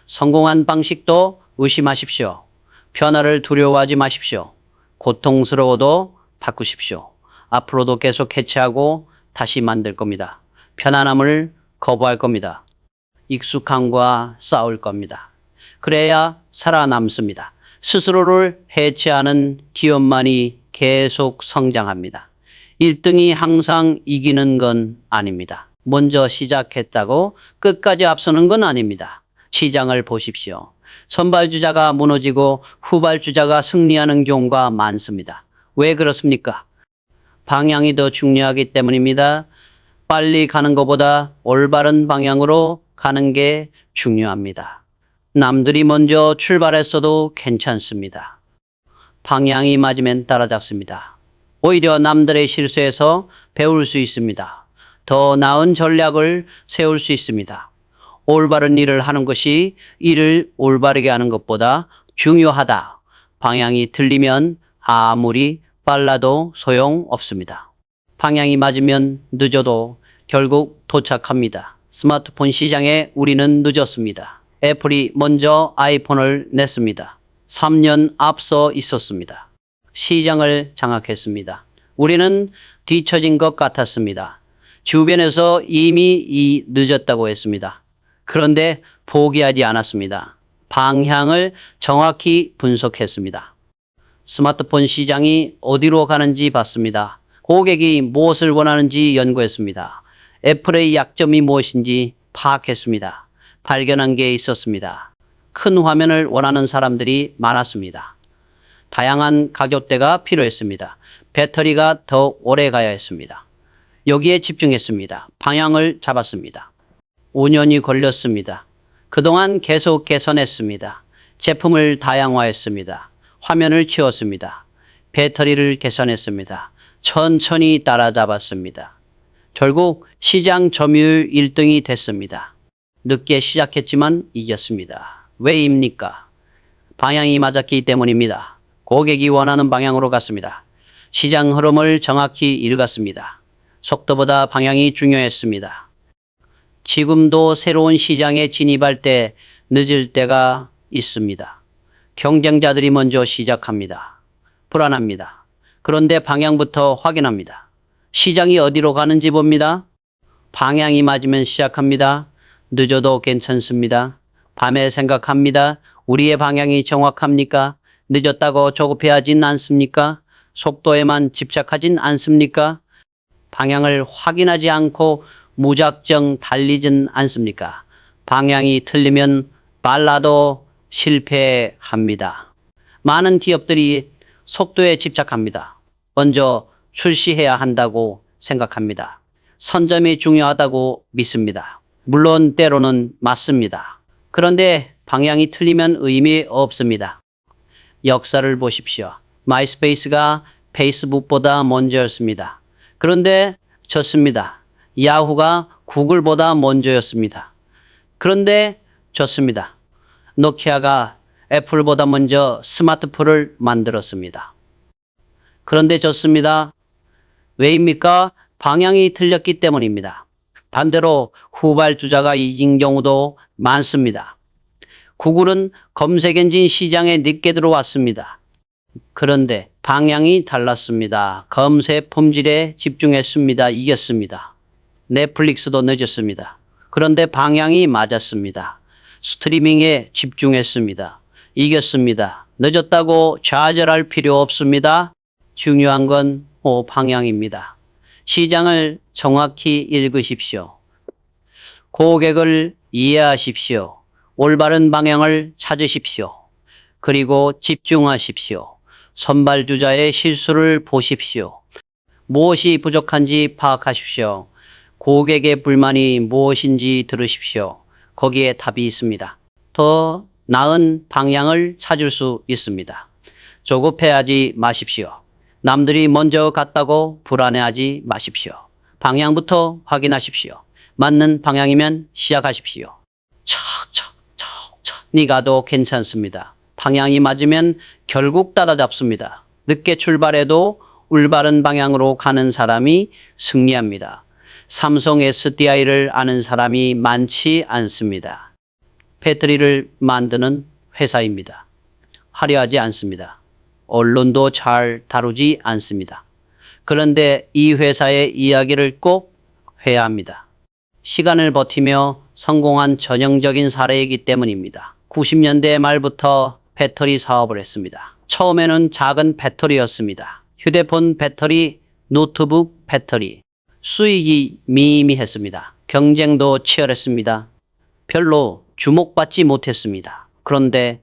성공한 방식도 의심하십시오. 변화를 두려워하지 마십시오. 고통스러워도 바꾸십시오. 앞으로도 계속 해체하고 다시 만들 겁니다. 편안함을 거부할 겁니다. 익숙함과 싸울 겁니다. 그래야 살아남습니다. 스스로를 해체하는 기업만이 계속 성장합니다. 1등이 항상 이기는 건 아닙니다. 먼저 시작했다고 끝까지 앞서는 건 아닙니다. 시장을 보십시오. 선발주자가 무너지고 후발주자가 승리하는 경우가 많습니다. 왜 그렇습니까? 방향이 더 중요하기 때문입니다. 빨리 가는 것보다 올바른 방향으로 가는 게 중요합니다. 남들이 먼저 출발했어도 괜찮습니다. 방향이 맞으면 따라잡습니다. 오히려 남들의 실수에서 배울 수 있습니다. 더 나은 전략을 세울 수 있습니다. 올바른 일을 하는 것이 일을 올바르게 하는 것보다 중요하다. 방향이 틀리면 아무리 빨라도 소용없습니다. 방향이 맞으면 늦어도 결국 도착합니다. 스마트폰 시장에 우리는 늦었습니다. 애플이 먼저 아이폰을 냈습니다. 3년 앞서 있었습니다. 시장을 장악했습니다. 우리는 뒤처진 것 같았습니다. 주변에서 이미 늦었다고 했습니다. 그런데 포기하지 않았습니다. 방향을 정확히 분석했습니다. 스마트폰 시장이 어디로 가는지 봤습니다. 고객이 무엇을 원하는지 연구했습니다. 애플의 약점이 무엇인지 파악했습니다. 발견한 게 있었습니다. 큰 화면을 원하는 사람들이 많았습니다. 다양한 가격대가 필요했습니다. 배터리가 더 오래 가야 했습니다. 여기에 집중했습니다. 방향을 잡았습니다. 5년이 걸렸습니다. 그동안 계속 개선했습니다. 제품을 다양화했습니다. 화면을 키웠습니다. 배터리를 개선했습니다. 천천히 따라잡았습니다. 결국 시장 점유율 1등이 됐습니다. 늦게 시작했지만 이겼습니다. 왜입니까? 방향이 맞았기 때문입니다. 고객이 원하는 방향으로 갔습니다. 시장 흐름을 정확히 읽었습니다. 속도보다 방향이 중요했습니다. 지금도 새로운 시장에 진입할 때 늦을 때가 있습니다. 경쟁자들이 먼저 시작합니다. 불안합니다. 그런데 방향부터 확인합니다. 시장이 어디로 가는지 봅니다. 방향이 맞으면 시작합니다. 늦어도 괜찮습니다. 밤에 생각합니다. 우리의 방향이 정확합니까? 늦었다고 조급해하진 않습니까? 속도에만 집착하진 않습니까? 방향을 확인하지 않고 무작정 달리진 않습니까? 방향이 틀리면 빨라도 실패합니다. 많은 기업들이 속도에 집착합니다. 먼저 출시해야 한다고 생각합니다. 선점이 중요하다고 믿습니다. 물론 때로는 맞습니다. 그런데 방향이 틀리면 의미 없습니다. 역사를 보십시오. 마이스페이스가 페이스북보다 먼저였습니다. 그런데 졌습니다. 야후가 구글보다 먼저였습니다. 그런데 졌습니다. 노키아가 애플보다 먼저 스마트폰을 만들었습니다. 그런데 졌습니다. 왜입니까? 방향이 틀렸기 때문입니다. 반대로 후발주자가 이긴 경우도 많습니다. 구글은 검색 엔진 시장에 늦게 들어왔습니다. 그런데 방향이 달랐습니다. 검색 품질에 집중했습니다. 이겼습니다. 넷플릭스도 늦었습니다. 그런데 방향이 맞았습니다. 스트리밍에 집중했습니다. 이겼습니다. 늦었다고 좌절할 필요 없습니다. 중요한 건 방향입니다. 시장을 정확히 읽으십시오. 고객을 이해하십시오. 올바른 방향을 찾으십시오. 그리고 집중하십시오. 선발주자의 실수를 보십시오. 무엇이 부족한지 파악하십시오. 고객의 불만이 무엇인지 들으십시오. 거기에 답이 있습니다. 더 나은 방향을 찾을 수 있습니다. 조급해하지 마십시오. 남들이 먼저 갔다고 불안해하지 마십시오. 방향부터 확인하십시오. 맞는 방향이면 시작하십시오. 천천히 가도 괜찮습니다. 방향이 맞으면 결국 따라잡습니다. 늦게 출발해도 올바른 방향으로 가는 사람이 승리합니다. 삼성 SDI를 아는 사람이 많지 않습니다. 배터리를 만드는 회사입니다. 화려하지 않습니다. 언론도 잘 다루지 않습니다. 그런데 이 회사의 이야기를 꼭 해야 합니다. 시간을 버티며 성공한 전형적인 사례이기 때문입니다. 90년대 말부터 배터리 사업을 했습니다. 처음에는 작은 배터리였습니다. 휴대폰 배터리, 노트북 배터리. 수익이 미미했습니다. 경쟁도 치열했습니다. 별로 주목받지 못했습니다. 그런데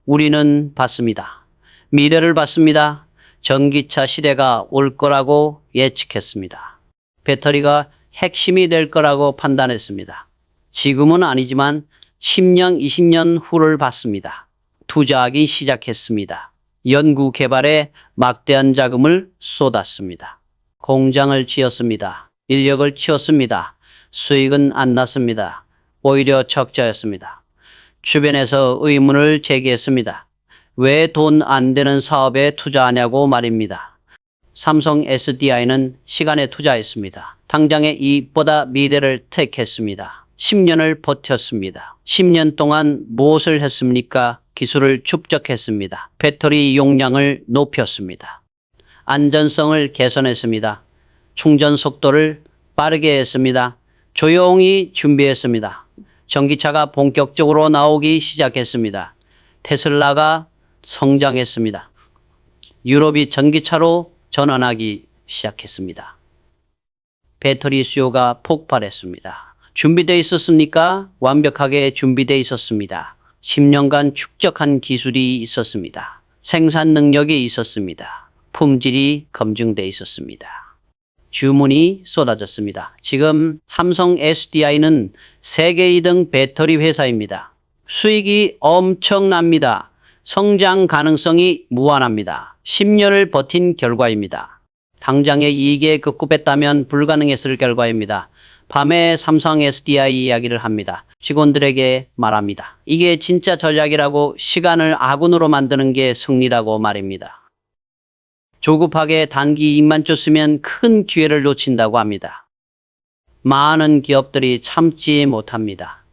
우리는 봤습니다. 미래를 봤습니다. 전기차 시대가 올 거라고 예측했습니다. 배터리가 핵심이 될 거라고 판단했습니다. 지금은 아니지만 10년, 20년 후를 봤습니다. 투자하기 시작했습니다. 연구 개발에 막대한 자금을 쏟았습니다. 공장을 지었습니다. 인력을 키웠습니다. 수익은 안 났습니다. 오히려 적자였습니다. 주변에서 의문을 제기했습니다. 왜 돈 안 되는 사업에 투자하냐고 말입니다. 삼성 SDI는 시간에 투자했습니다. 당장의 이익보다 미래를 택했습니다. 10년을 버텼습니다. 10년 동안 무엇을 했습니까? 기술을 축적했습니다. 배터리 용량을 높였습니다. 안전성을 개선했습니다. 충전 속도를 빠르게 했습니다. 조용히 준비했습니다. 전기차가 본격적으로 나오기 시작했습니다. 테슬라가 성장했습니다. 유럽이 전기차로 전환하기 시작했습니다. 배터리 수요가 폭발했습니다. 준비되어 있었습니까? 완벽하게 준비되어 있었습니다. 10년간 축적한 기술이 있었습니다. 생산 능력이 있었습니다. 품질이 검증되어 있었습니다. 주문이 쏟아졌습니다. 지금 삼성 SDI는 세계 2등 배터리 회사입니다. 수익이 엄청납니다. 성장 가능성이 무한합니다. 10년을 버틴 결과입니다. 당장의 이익에 급급했다면 불가능했을 결과입니다. 밤에 삼성 SDI 이야기를 합니다. 직원들에게 말합니다. 이게 진짜 전략이라고 시간을 아군으로 만드는 게 승리라고 말입니다. 조급하게 단기 이익만 쫓으면 큰 기회를 놓친다고 합니다. 많은 기업들이 참지 못합니다.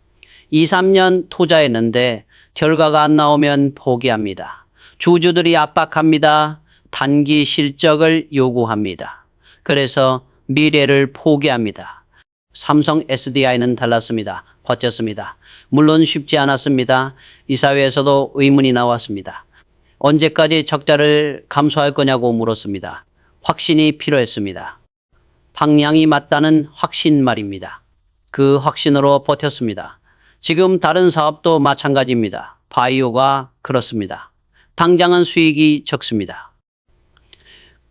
2, 3년 투자했는데 결과가 안 나오면 포기합니다. 주주들이 압박합니다. 단기 실적을 요구합니다. 그래서 미래를 포기합니다. 삼성 SDI는 달랐습니다. 버텼습니다. 물론 쉽지 않았습니다. 이사회에서도 의문이 나왔습니다. 언제까지 적자를 감수할 거냐고 물었습니다. 확신이 필요했습니다. 방향이 맞다는 확신 말입니다. 그 확신으로 버텼습니다. 지금 다른 사업도 마찬가지입니다. 바이오가 그렇습니다. 당장은 수익이 적습니다.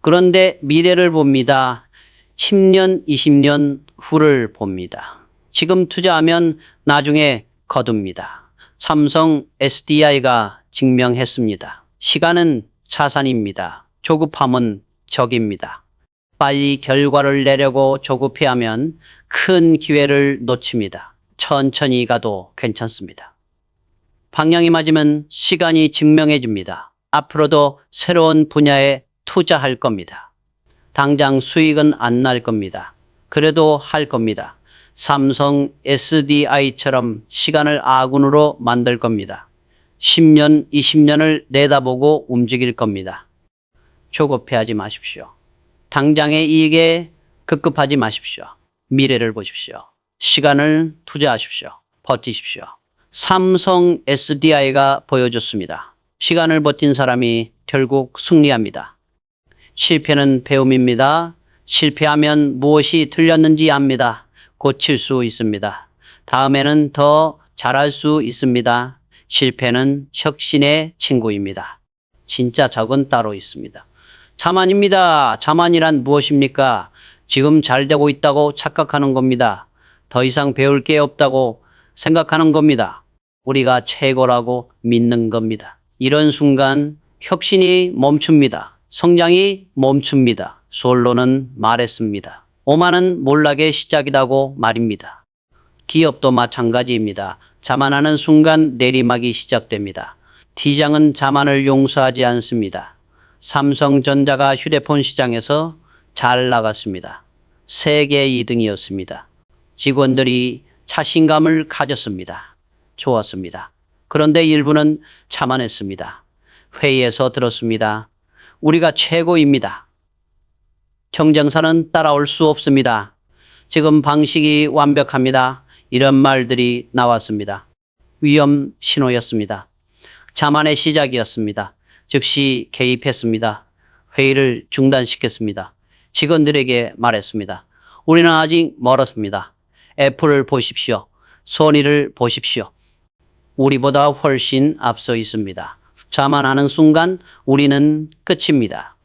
그런데 미래를 봅니다. 10년, 20년 후를 봅니다. 지금 투자하면 나중에 거둡니다. 삼성 SDI가 증명했습니다. 시간은 자산입니다. 조급함은 적입니다. 빨리 결과를 내려고 조급해하면 큰 기회를 놓칩니다. 천천히 가도 괜찮습니다. 방향이 맞으면 시간이 증명해집니다. 앞으로도 새로운 분야에 투자할 겁니다. 당장 수익은 안 날 겁니다. 그래도 할 겁니다. 삼성 SDI처럼 시간을 아군으로 만들 겁니다. 10년, 20년을 내다보고 움직일 겁니다. 조급해하지 마십시오. 당장의 이익에 급급하지 마십시오. 미래를 보십시오. 시간을 투자하십시오. 버티십시오. 삼성 SDI가 보여줬습니다. 시간을 버틴 사람이 결국 승리합니다. 실패는 배움입니다. 실패하면 무엇이 틀렸는지 압니다. 고칠 수 있습니다. 다음에는 더 잘할 수 있습니다. 실패는 혁신의 친구입니다. 진짜 적은 따로 있습니다. 자만입니다. 자만이란 무엇입니까? 지금 잘 되고 있다고 착각하는 겁니다. 더 이상 배울 게 없다고 생각하는 겁니다. 우리가 최고라고 믿는 겁니다. 이런 순간 혁신이 멈춥니다. 성장이 멈춥니다. 솔로는 말했습니다. 오만은 몰락의 시작이라고 말입니다. 기업도 마찬가지입니다. 자만하는 순간 내리막이 시작됩니다. T장은 자만을 용서하지 않습니다. 삼성전자가 휴대폰 시장에서 잘 나갔습니다. 세계 2등이었습니다. 직원들이 자신감을 가졌습니다. 좋았습니다. 그런데 일부는 자만했습니다. 회의에서 들었습니다. 우리가 최고입니다. 경쟁사는 따라올 수 없습니다. 지금 방식이 완벽합니다. 이런 말들이 나왔습니다. 위험 신호였습니다. 자만의 시작이었습니다. 즉시 개입했습니다. 회의를 중단시켰습니다. 직원들에게 말했습니다. 우리는 아직 멀었습니다. 애플을 보십시오. 소니를 보십시오. 우리보다 훨씬 앞서 있습니다. 자만하는 순간 우리는 끝입니다.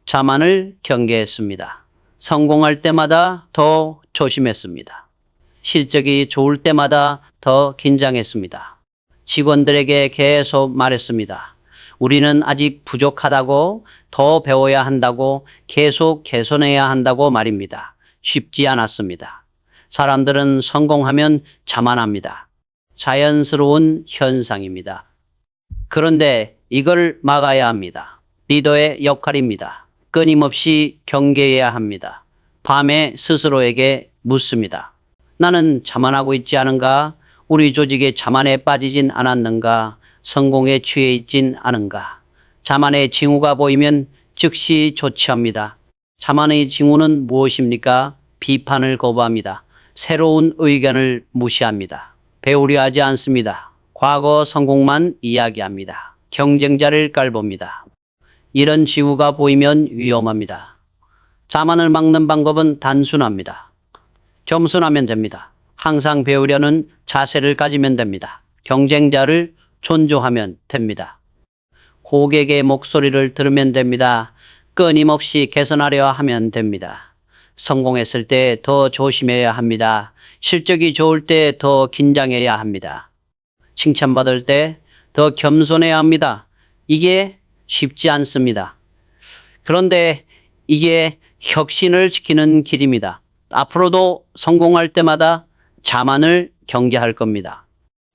자만을 경계했습니다. 성공할 때마다 더 조심했습니다. 실적이 좋을 때마다 더 긴장했습니다. 직원들에게 계속 말했습니다. 우리는 아직 부족하다고, 더 배워야 한다고, 계속 개선해야 한다고 말입니다. 쉽지 않았습니다. 사람들은 성공하면 자만합니다. 자연스러운 현상입니다. 그런데 이걸 막아야 합니다. 리더의 역할입니다. 끊임없이 경계해야 합니다. 밤에 스스로에게 묻습니다. 나는 자만하고 있지 않은가? 우리 조직의 자만에 빠지진 않았는가? 성공에 취해 있진 않은가? 자만의 징후가 보이면 즉시 조치합니다. 자만의 징후는 무엇입니까? 비판을 거부합니다. 새로운 의견을 무시합니다. 배우려 하지 않습니다. 과거 성공만 이야기합니다. 경쟁자를 깔봅니다. 이런 징후가 보이면 위험합니다. 자만을 막는 방법은 단순합니다. 겸손하면 됩니다. 항상 배우려는 자세를 가지면 됩니다. 경쟁자를 존중하면 됩니다. 고객의 목소리를 들으면 됩니다. 끊임없이 개선하려 하면 됩니다. 성공했을 때 더 조심해야 합니다. 실적이 좋을 때 더 긴장해야 합니다. 칭찬받을 때 더 겸손해야 합니다. 이게 쉽지 않습니다. 그런데 이게 혁신을 지키는 길입니다. 앞으로도 성공할 때마다 자만을 경계할 겁니다.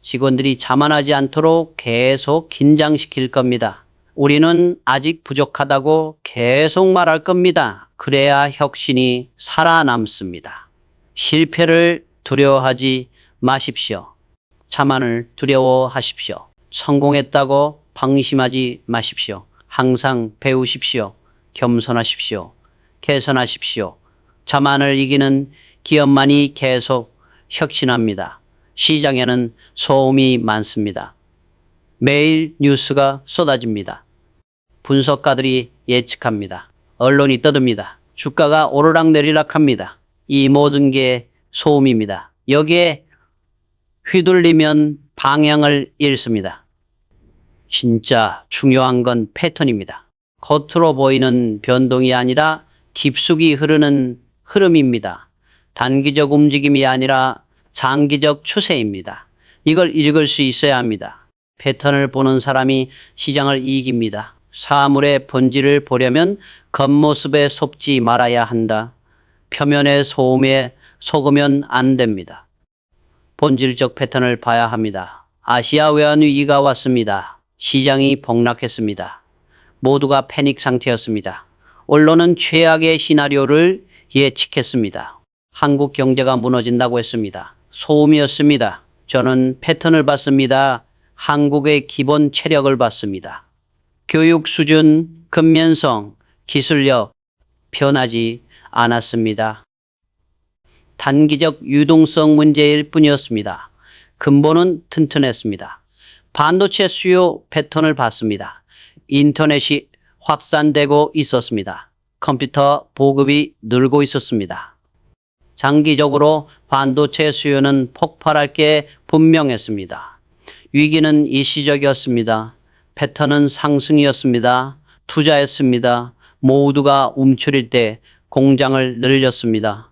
직원들이 자만하지 않도록 계속 긴장시킬 겁니다. 우리는 아직 부족하다고 계속 말할 겁니다. 그래야 혁신이 살아남습니다. 실패를 두려워하지 마십시오. 자만을 두려워하십시오. 성공했다고 방심하지 마십시오. 항상 배우십시오. 겸손하십시오. 개선하십시오. 자만을 이기는 기업만이 계속 혁신합니다. 시장에는 소음이 많습니다. 매일 뉴스가 쏟아집니다. 분석가들이 예측합니다. 언론이 떠듭니다. 주가가 오르락내리락합니다. 이 모든 게 소음입니다. 여기에 휘둘리면 방향을 잃습니다. 진짜 중요한 건 패턴입니다. 겉으로 보이는 변동이 아니라 깊숙이 흐르는 흐름입니다. 단기적 움직임이 아니라 장기적 추세입니다. 이걸 읽을 수 있어야 합니다. 패턴을 보는 사람이 시장을 이깁니다. 사물의 본질을 보려면 겉모습에 속지 말아야 한다. 표면의 소음에 속으면 안 됩니다. 본질적 패턴을 봐야 합니다. 아시아 외환위기가 왔습니다. 시장이 폭락했습니다. 모두가 패닉 상태였습니다. 언론은 최악의 시나리오를 예측했습니다. 한국 경제가 무너진다고 했습니다. 소음이었습니다. 저는 패턴을 봤습니다. 한국의 기본 체력을 봤습니다. 교육 수준, 근면성, 기술력 변하지 않았습니다. 단기적 유동성 문제일 뿐이었습니다. 근본은 튼튼했습니다. 반도체 수요 패턴을 봤습니다. 인터넷이 확산되고 있었습니다. 컴퓨터 보급이 늘고 있었습니다. 장기적으로 반도체 수요는 폭발할 게 분명했습니다. 위기는 일시적이었습니다. 패턴은 상승이었습니다. 투자했습니다. 모두가 움츠릴 때 공장을 늘렸습니다.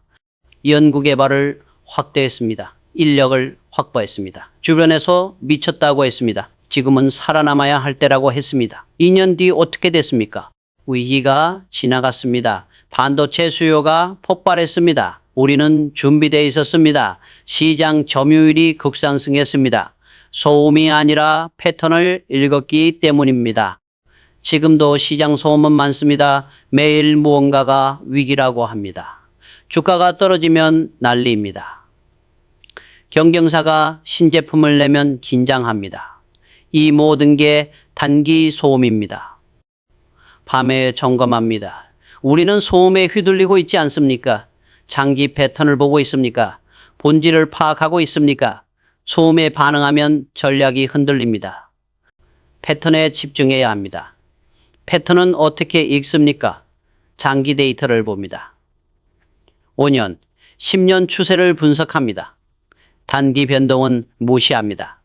연구개발을 확대했습니다. 인력을 확보했습니다. 주변에서 미쳤다고 했습니다. 지금은 살아남아야 할 때라고 했습니다. 2년 뒤 어떻게 됐습니까? 위기가 지나갔습니다. 반도체 수요가 폭발했습니다. 우리는 준비되어 있었습니다. 시장 점유율이 급상승했습니다. 소음이 아니라 패턴을 읽었기 때문입니다. 지금도 시장 소음은 많습니다. 매일 무언가가 위기라고 합니다. 주가가 떨어지면 난리입니다. 경쟁사가 신제품을 내면 긴장합니다. 이 모든 게 단기 소음입니다. 밤에 점검합니다. 우리는 소음에 휘둘리고 있지 않습니까? 장기 패턴을 보고 있습니까? 본질을 파악하고 있습니까? 소음에 반응하면 전략이 흔들립니다. 패턴에 집중해야 합니다. 패턴은 어떻게 읽습니까? 장기 데이터를 봅니다. 5년, 10년 추세를 분석합니다. 단기 변동은 무시합니다.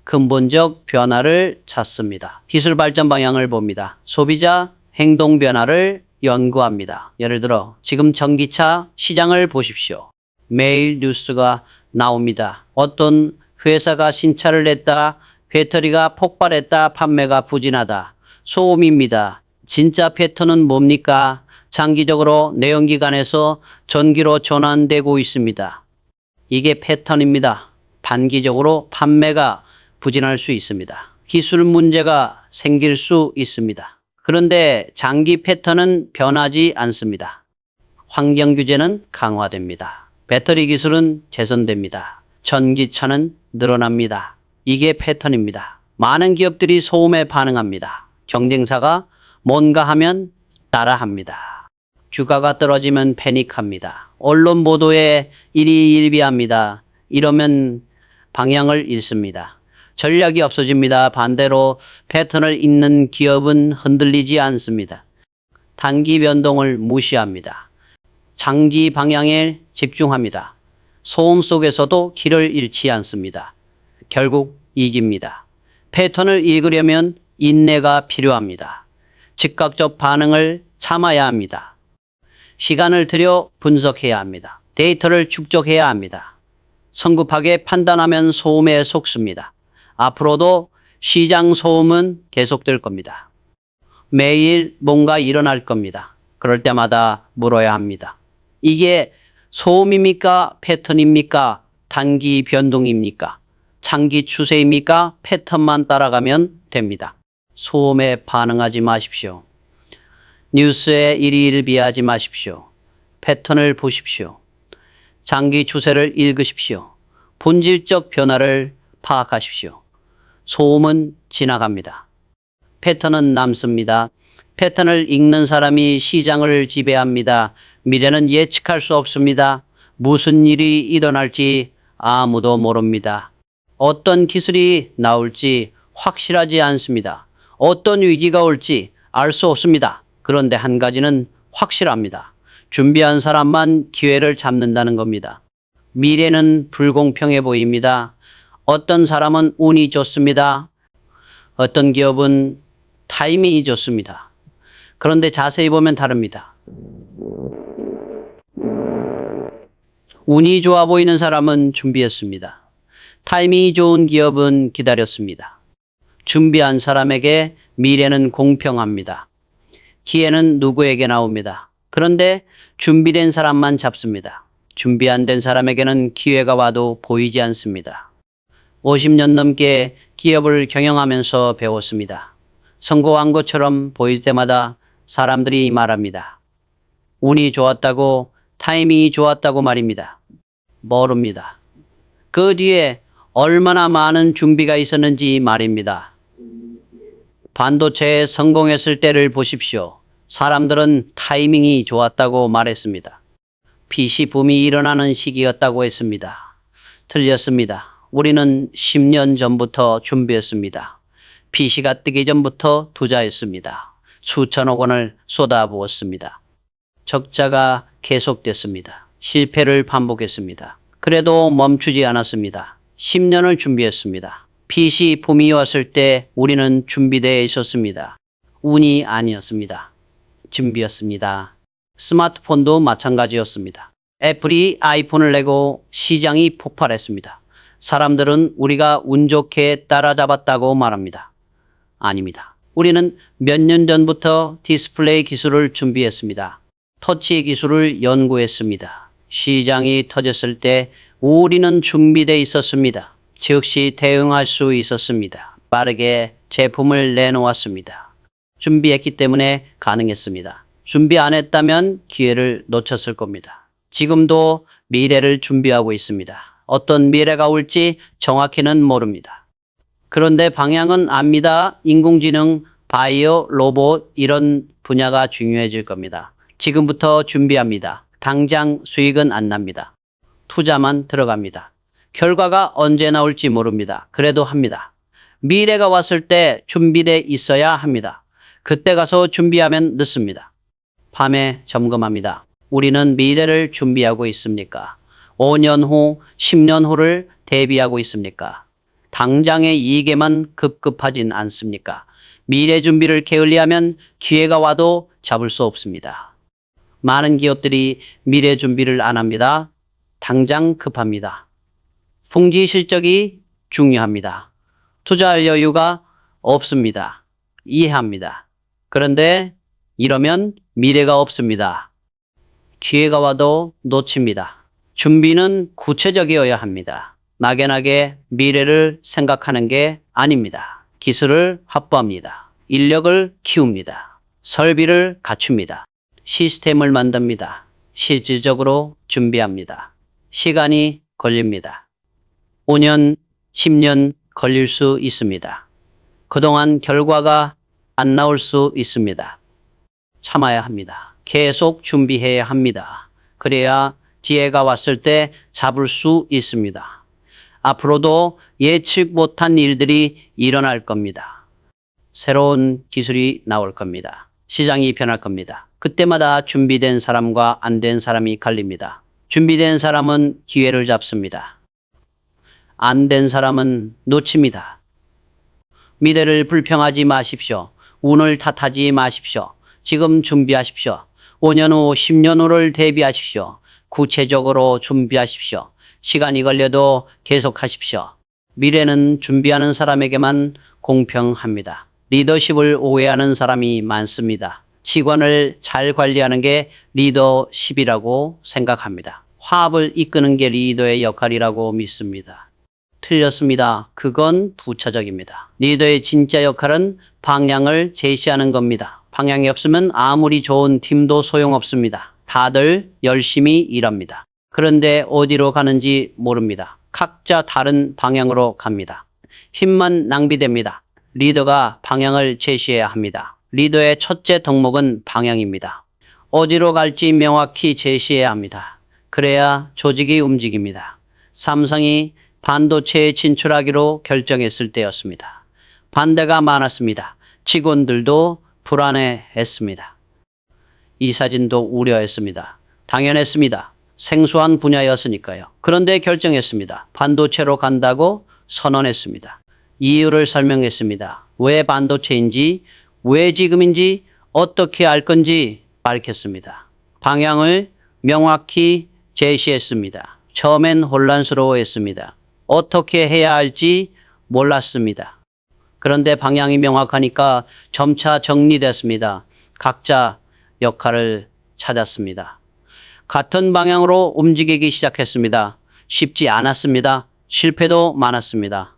근본적 변화를 찾습니다. 기술 발전 방향을 봅니다. 소비자 행동 변화를 연구합니다. 예를 들어 지금 전기차 시장을 보십시오. 매일 뉴스가 나옵니다. 어떤 회사가 신차를 냈다, 배터리가 폭발했다, 판매가 부진하다. 소음입니다. 진짜 패턴은 뭡니까? 장기적으로 내연기관에서 전기로 전환되고 있습니다. 이게 패턴입니다. 단기적으로 판매가 부진할 수 있습니다. 기술 문제가 생길 수 있습니다. 그런데 장기 패턴은 변하지 않습니다. 환경 규제는 강화됩니다. 배터리 기술은 개선됩니다. 전기차는 늘어납니다. 이게 패턴입니다. 많은 기업들이 소음에 반응합니다. 경쟁사가 뭔가 하면 따라합니다. 주가가 떨어지면 패닉합니다. 언론 보도에 일희일비합니다. 이러면 방향을 잃습니다. 전략이 없어집니다. 반대로 패턴을 잇는 기업은 흔들리지 않습니다. 단기 변동을 무시합니다. 장기 방향에 집중합니다. 소음 속에서도 길을 잃지 않습니다. 결국 이깁니다. 패턴을 읽으려면 인내가 필요합니다. 즉각적 반응을 참아야 합니다. 시간을 들여 분석해야 합니다. 데이터를 축적해야 합니다. 성급하게 판단하면 소음에 속습니다. 앞으로도 시장 소음은 계속될 겁니다. 매일 뭔가 일어날 겁니다. 그럴 때마다 물어야 합니다. 이게 소음입니까? 패턴입니까? 단기 변동입니까? 장기 추세입니까? 패턴만 따라가면 됩니다. 소음에 반응하지 마십시오. 뉴스에 일희일비하지 마십시오. 패턴을 보십시오. 장기 추세를 읽으십시오. 본질적 변화를 파악하십시오. 소음은 지나갑니다. 패턴은 남습니다. 패턴을 읽는 사람이 시장을 지배합니다. 미래는 예측할 수 없습니다. 무슨 일이 일어날지 아무도 모릅니다. 어떤 기술이 나올지 확실하지 않습니다. 어떤 위기가 올지 알 수 없습니다. 그런데 한 가지는 확실합니다. 준비한 사람만 기회를 잡는다는 겁니다. 미래는 불공평해 보입니다. 어떤 사람은 운이 좋습니다. 어떤 기업은 타이밍이 좋습니다. 그런데 자세히 보면 다릅니다. 운이 좋아 보이는 사람은 준비했습니다. 타이밍이 좋은 기업은 기다렸습니다. 준비한 사람에게 미래는 공평합니다. 기회는 누구에게 나옵니다. 그런데 준비된 사람만 잡습니다. 준비 안 된 사람에게는 기회가 와도 보이지 않습니다. 50년 넘게 기업을 경영하면서 배웠습니다. 성공한 것처럼 보일 때마다 사람들이 말합니다. 운이 좋았다고, 타이밍이 좋았다고 말입니다. 모릅니다. 그 뒤에 얼마나 많은 준비가 있었는지 말입니다. 반도체에 성공했을 때를 보십시오. 사람들은 타이밍이 좋았다고 말했습니다. PC 붐이 일어나는 시기였다고 했습니다. 틀렸습니다. 우리는 10년 전부터 준비했습니다. PC가 뜨기 전부터 투자했습니다. 수천억 원을 쏟아부었습니다. 적자가 계속됐습니다. 실패를 반복했습니다. 그래도 멈추지 않았습니다. 10년을 준비했습니다. PC 붐이 왔을 때 우리는 준비되어 있었습니다. 운이 아니었습니다. 준비였습니다. 스마트폰도 마찬가지였습니다. 애플이 아이폰을 내고 시장이 폭발했습니다. 사람들은 우리가 운 좋게 따라잡았다고 말합니다. 아닙니다. 우리는 몇 년 전부터 디스플레이 기술을 준비했습니다. 터치 기술을 연구했습니다. 시장이 터졌을 때 우리는 준비되어 있었습니다. 즉시 대응할 수 있었습니다. 빠르게 제품을 내놓았습니다. 준비했기 때문에 가능했습니다. 준비 안 했다면 기회를 놓쳤을 겁니다. 지금도 미래를 준비하고 있습니다. 어떤 미래가 올지 정확히는 모릅니다. 그런데 방향은 압니다. 인공지능, 바이오, 로봇 이런 분야가 중요해질 겁니다. 지금부터 준비합니다. 당장 수익은 안 납니다. 투자만 들어갑니다. 결과가 언제 나올지 모릅니다. 그래도 합니다. 미래가 왔을 때 준비돼 있어야 합니다. 그때 가서 준비하면 늦습니다. 밤에 점검합니다. 우리는 미래를 준비하고 있습니까? 5년 후, 10년 후를 대비하고 있습니까? 당장의 이익에만 급급하진 않습니까? 미래 준비를 게을리하면 기회가 와도 잡을 수 없습니다. 많은 기업들이 미래 준비를 안 합니다. 당장 급합니다. 풍지 실적이 중요합니다. 투자할 여유가 없습니다. 이해합니다. 그런데 이러면 미래가 없습니다. 기회가 와도 놓칩니다. 준비는 구체적이어야 합니다. 막연하게 미래를 생각하는 게 아닙니다. 기술을 확보합니다. 인력을 키웁니다. 설비를 갖춥니다. 시스템을 만듭니다. 실질적으로 준비합니다. 시간이 걸립니다. 5년, 10년 걸릴 수 있습니다. 그동안 결과가 안 나올 수 있습니다. 참아야 합니다. 계속 준비해야 합니다. 그래야 기회가 왔을 때 잡을 수 있습니다. 앞으로도 예측 못한 일들이 일어날 겁니다. 새로운 기술이 나올 겁니다. 시장이 변할 겁니다. 그때마다 준비된 사람과 안 된 사람이 갈립니다. 준비된 사람은 기회를 잡습니다. 안 된 사람은 놓칩니다. 미래를 불평하지 마십시오. 운을 탓하지 마십시오. 지금 준비하십시오. 5년 후, 10년 후를 대비하십시오. 구체적으로 준비하십시오. 시간이 걸려도 계속하십시오. 미래는 준비하는 사람에게만 공평합니다. 리더십을 오해하는 사람이 많습니다. 직원을 잘 관리하는 게 리더십이라고 생각합니다. 화합을 이끄는 게 리더의 역할이라고 믿습니다. 틀렸습니다. 그건 부차적입니다. 리더의 진짜 역할은 방향을 제시하는 겁니다. 방향이 없으면 아무리 좋은 팀도 소용없습니다. 다들 열심히 일합니다. 그런데 어디로 가는지 모릅니다. 각자 다른 방향으로 갑니다. 힘만 낭비됩니다. 리더가 방향을 제시해야 합니다. 리더의 첫째 덕목은 방향입니다. 어디로 갈지 명확히 제시해야 합니다. 그래야 조직이 움직입니다. 삼성이 반도체에 진출하기로 결정했을 때였습니다. 반대가 많았습니다. 직원들도 불안해했습니다. 이 사진도 우려했습니다. 당연했습니다. 생소한 분야였으니까요. 그런데 결정했습니다. 반도체로 간다고 선언했습니다. 이유를 설명했습니다. 왜 반도체인지, 왜 지금인지, 어떻게 알 건지 밝혔습니다. 방향을 명확히 제시했습니다. 처음엔 혼란스러워했습니다. 어떻게 해야 할지 몰랐습니다. 그런데 방향이 명확하니까 점차 정리됐습니다. 각자 역할을 찾았습니다. 같은 방향으로 움직이기 시작했습니다. 쉽지 않았습니다. 실패도 많았습니다.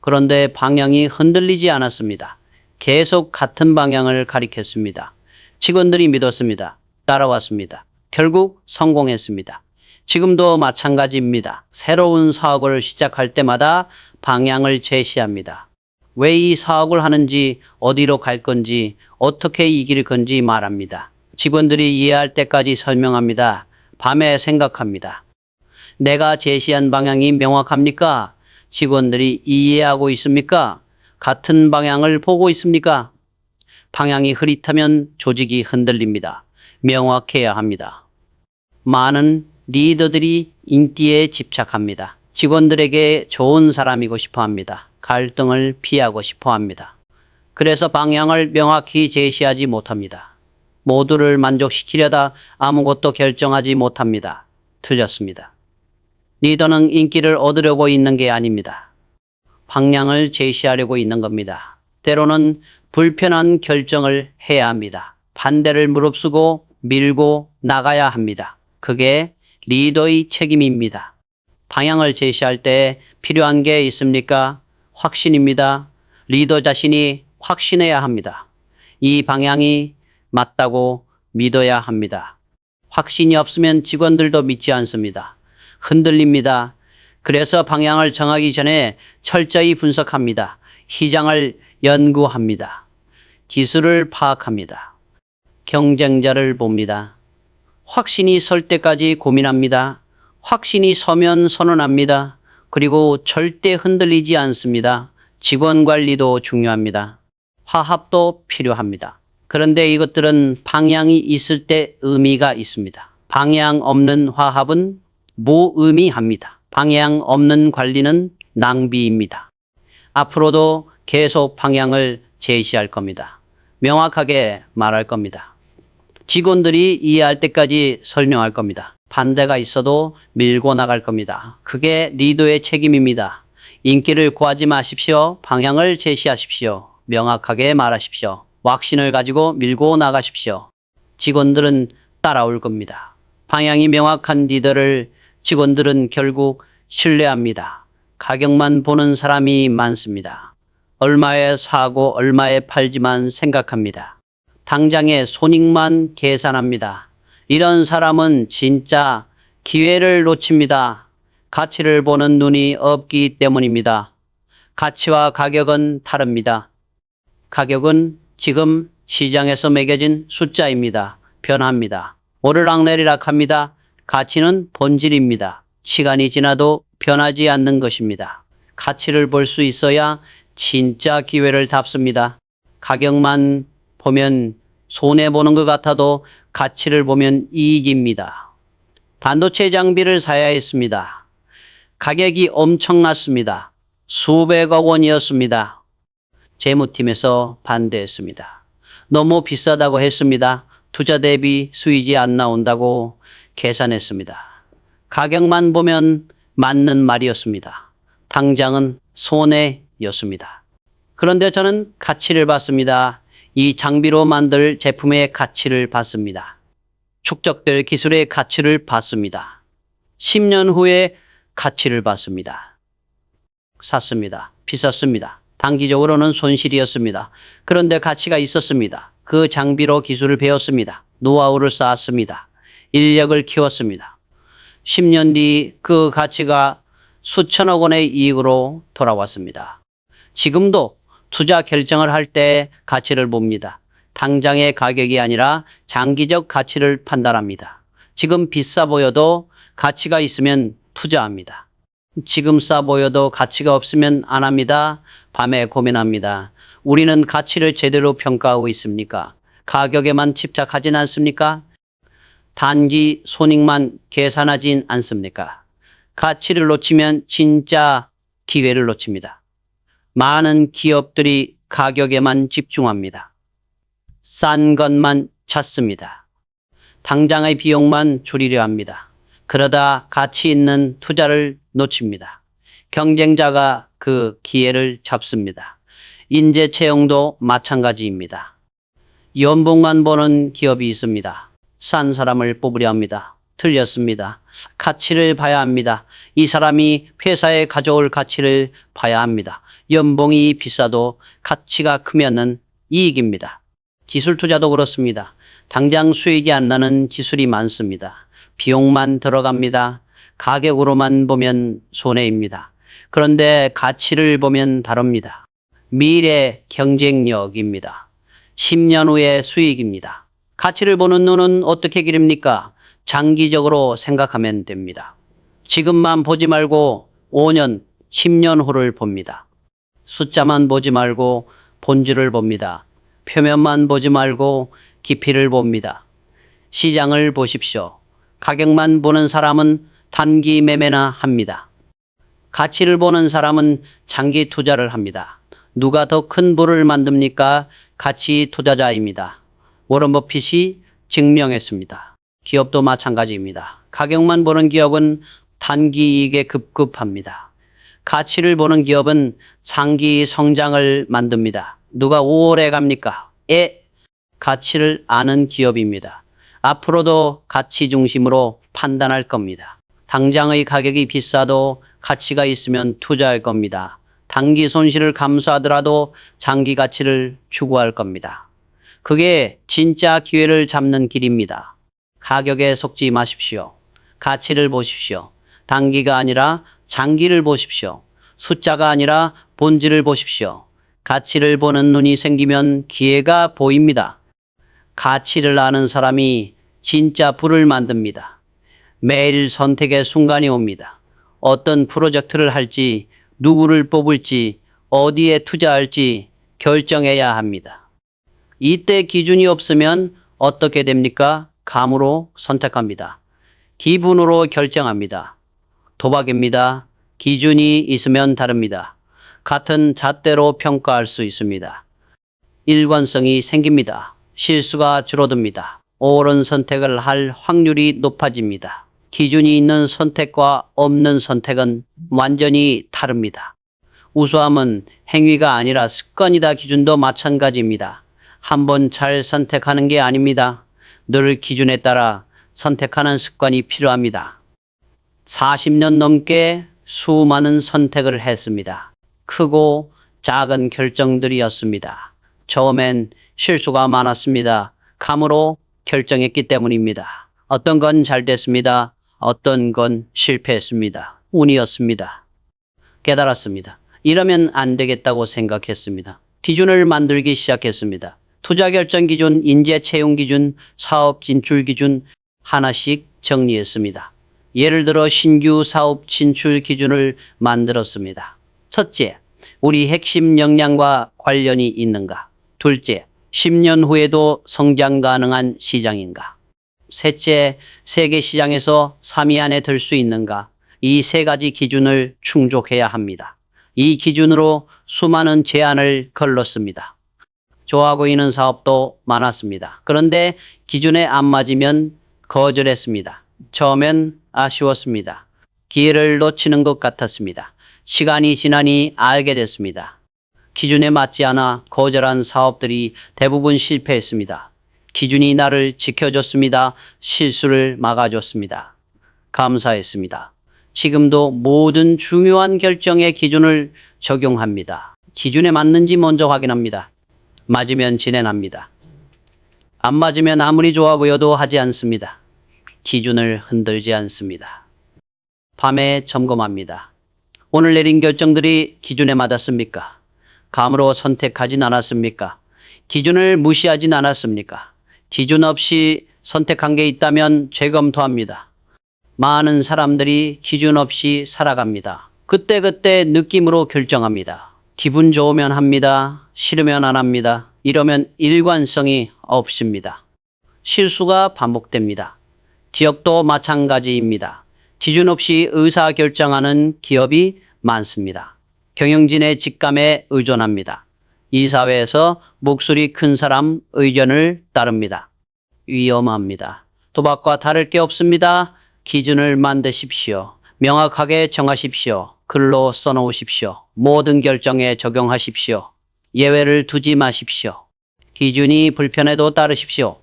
그런데 방향이 흔들리지 않았습니다. 계속 같은 방향을 가리켰습니다. 직원들이 믿었습니다. 따라왔습니다. 결국 성공했습니다. 지금도 마찬가지입니다. 새로운 사업을 시작할 때마다 방향을 제시합니다. 왜 이 사업을 하는지, 어디로 갈 건지, 어떻게 이길 건지 말합니다. 직원들이 이해할 때까지 설명합니다. 밤에 생각합니다. 내가 제시한 방향이 명확합니까? 직원들이 이해하고 있습니까? 같은 방향을 보고 있습니까? 방향이 흐릿하면 조직이 흔들립니다. 명확해야 합니다. 많은 리더들이 인기에 집착합니다. 직원들에게 좋은 사람이고 싶어 합니다. 갈등을 피하고 싶어 합니다. 그래서 방향을 명확히 제시하지 못합니다. 모두를 만족시키려다 아무것도 결정하지 못합니다. 틀렸습니다. 리더는 인기를 얻으려고 있는 게 아닙니다. 방향을 제시하려고 있는 겁니다. 때로는 불편한 결정을 해야 합니다. 반대를 무릅쓰고 밀고 나가야 합니다. 그게 리더의 책임입니다. 방향을 제시할 때 필요한 게 있습니까? 확신입니다. 리더 자신이 확신해야 합니다. 이 방향이 맞다고 믿어야 합니다. 확신이 없으면 직원들도 믿지 않습니다. 흔들립니다. 그래서 방향을 정하기 전에 철저히 분석합니다. 시장을 연구합니다. 기술을 파악합니다. 경쟁자를 봅니다. 확신이 설 때까지 고민합니다. 확신이 서면 선언합니다. 그리고 절대 흔들리지 않습니다. 직원 관리도 중요합니다. 화합도 필요합니다. 그런데 이것들은 방향이 있을 때 의미가 있습니다. 방향 없는 화합은 무의미합니다. 방향 없는 관리는 낭비입니다. 앞으로도 계속 방향을 제시할 겁니다. 명확하게 말할 겁니다. 직원들이 이해할 때까지 설명할 겁니다. 반대가 있어도 밀고 나갈 겁니다. 그게 리더의 책임입니다. 인기를 구하지 마십시오. 방향을 제시하십시오. 명확하게 말하십시오. 확신을 가지고 밀고 나가십시오. 직원들은 따라올 겁니다. 방향이 명확한 리더를 직원들은 결국 신뢰합니다. 가격만 보는 사람이 많습니다. 얼마에 사고 얼마에 팔지만 생각합니다. 당장의 손익만 계산합니다. 이런 사람은 진짜 기회를 놓칩니다. 가치를 보는 눈이 없기 때문입니다. 가치와 가격은 다릅니다. 가격은 지금 시장에서 매겨진 숫자입니다. 변합니다. 오르락내리락 합니다. 가치는 본질입니다. 시간이 지나도 변하지 않는 것입니다. 가치를 볼 수 있어야 진짜 기회를 잡습니다. 가격만 보면 손해보는 것 같아도 가치를 보면 이익입니다. 반도체 장비를 사야 했습니다. 가격이 엄청났습니다. 수백억 원이었습니다. 재무팀에서 반대했습니다. 너무 비싸다고 했습니다. 투자 대비 수익이 안 나온다고 계산했습니다. 가격만 보면 맞는 말이었습니다. 당장은 손해였습니다. 그런데 저는 가치를 봤습니다. 이 장비로 만들 제품의 가치를 봤습니다. 축적될 기술의 가치를 봤습니다. 10년 후에 가치를 봤습니다. 샀습니다. 비쌌습니다. 단기적으로는 손실이었습니다. 그런데 가치가 있었습니다. 그 장비로 기술을 배웠습니다. 노하우를 쌓았습니다. 인력을 키웠습니다. 10년 뒤 그 가치가 수천억 원의 이익으로 돌아왔습니다. 지금도 투자 결정을 할 때 가치를 봅니다. 당장의 가격이 아니라 장기적 가치를 판단합니다. 지금 비싸 보여도 가치가 있으면 투자합니다. 지금 싸 보여도 가치가 없으면 안 합니다. 밤에 고민합니다. 우리는 가치를 제대로 평가하고 있습니까? 가격에만 집착하진 않습니까? 단기 손익만 계산하진 않습니까? 가치를 놓치면 진짜 기회를 놓칩니다. 많은 기업들이 가격에만 집중합니다. 싼 것만 찾습니다. 당장의 비용만 줄이려 합니다. 그러다 가치 있는 투자를 놓칩니다. 경쟁자가 그 기회를 잡습니다. 인재 채용도 마찬가지입니다. 연봉만 보는 기업이 있습니다. 싼 사람을 뽑으려 합니다. 틀렸습니다. 가치를 봐야 합니다. 이 사람이 회사에 가져올 가치를 봐야 합니다. 연봉이 비싸도 가치가 크면은 이익입니다. 기술 투자도 그렇습니다. 당장 수익이 안 나는 기술이 많습니다. 비용만 들어갑니다. 가격으로만 보면 손해입니다. 그런데 가치를 보면 다릅니다. 미래 경쟁력입니다. 10년 후의 수익입니다. 가치를 보는 눈은 어떻게 기릅니까? 장기적으로 생각하면 됩니다. 지금만 보지 말고 5년, 10년 후를 봅니다. 숫자만 보지 말고 본질을 봅니다. 표면만 보지 말고 깊이를 봅니다. 시장을 보십시오. 가격만 보는 사람은 단기 매매나 합니다. 가치를 보는 사람은 장기 투자를 합니다. 누가 더 큰 부를 만듭니까? 가치 투자자입니다. 워런 버핏이 증명했습니다. 기업도 마찬가지입니다. 가격만 보는 기업은 단기 이익에 급급합니다. 가치를 보는 기업은 장기 성장을 만듭니다. 누가 오래 갑니까? 가치를 아는 기업입니다. 앞으로도 가치 중심으로 판단할 겁니다. 당장의 가격이 비싸도 가치가 있으면 투자할 겁니다. 단기 손실을 감수하더라도 장기 가치를 추구할 겁니다. 그게 진짜 기회를 잡는 길입니다. 가격에 속지 마십시오. 가치를 보십시오. 단기가 아니라 장기를 보십시오. 숫자가 아니라 본질을 보십시오. 가치를 보는 눈이 생기면 기회가 보입니다. 가치를 아는 사람이 진짜 부를 만듭니다. 매일 선택의 순간이 옵니다. 어떤 프로젝트를 할지, 누구를 뽑을지, 어디에 투자할지 결정해야 합니다. 이때 기준이 없으면 어떻게 됩니까? 감으로 선택합니다. 기분으로 결정합니다. 도박입니다. 기준이 있으면 다릅니다. 같은 잣대로 평가할 수 있습니다. 일관성이 생깁니다. 실수가 줄어듭니다. 옳은 선택을 할 확률이 높아집니다. 기준이 있는 선택과 없는 선택은 완전히 다릅니다. 우수함은 행위가 아니라 습관이다. 기준도 마찬가지입니다. 한번 잘 선택하는 게 아닙니다. 늘 기준에 따라 선택하는 습관이 필요합니다. 40년 넘게 수많은 선택을 했습니다. 크고 작은 결정들이었습니다. 처음엔 실수가 많았습니다. 감으로 결정했기 때문입니다. 어떤 건 잘 됐습니다. 어떤 건 실패했습니다. 운이었습니다. 깨달았습니다. 이러면 안 되겠다고 생각했습니다. 기준을 만들기 시작했습니다. 투자 결정 기준, 인재 채용 기준, 사업 진출 기준 하나씩 정리했습니다. 예를 들어 신규 사업 진출 기준을 만들었습니다. 첫째, 우리 핵심 역량과 관련이 있는가? 둘째, 10년 후에도 성장 가능한 시장인가? 셋째, 세계 시장에서 3위 안에 들 수 있는가? 이 세 가지 기준을 충족해야 합니다. 이 기준으로 수많은 제안을 걸렀습니다. 좋아하고 있는 사업도 많았습니다. 그런데 기준에 안 맞으면 거절했습니다. 처음엔 아쉬웠습니다. 기회를 놓치는 것 같았습니다. 시간이 지나니 알게 됐습니다. 기준에 맞지 않아 거절한 사업들이 대부분 실패했습니다. 기준이 나를 지켜줬습니다. 실수를 막아줬습니다. 감사했습니다. 지금도 모든 중요한 결정의 기준을 적용합니다. 기준에 맞는지 먼저 확인합니다. 맞으면 진행합니다. 안 맞으면 아무리 좋아 보여도 하지 않습니다. 기준을 흔들지 않습니다. 밤에 점검합니다. 오늘 내린 결정들이 기준에 맞았습니까? 감으로 선택하진 않았습니까? 기준을 무시하진 않았습니까? 기준 없이 선택한 게 있다면 재검토합니다. 많은 사람들이 기준 없이 살아갑니다. 그때그때 느낌으로 결정합니다. 기분 좋으면 합니다. 싫으면 안 합니다. 이러면 일관성이 없습니다. 실수가 반복됩니다. 기업도 마찬가지입니다. 기준 없이 의사결정하는 기업이 많습니다. 경영진의 직감에 의존합니다. 이 사회에서 목소리 큰 사람 의견을 따릅니다. 위험합니다. 도박과 다를 게 없습니다. 기준을 만드십시오. 명확하게 정하십시오. 글로 써놓으십시오. 모든 결정에 적용하십시오. 예외를 두지 마십시오. 기준이 불편해도 따르십시오.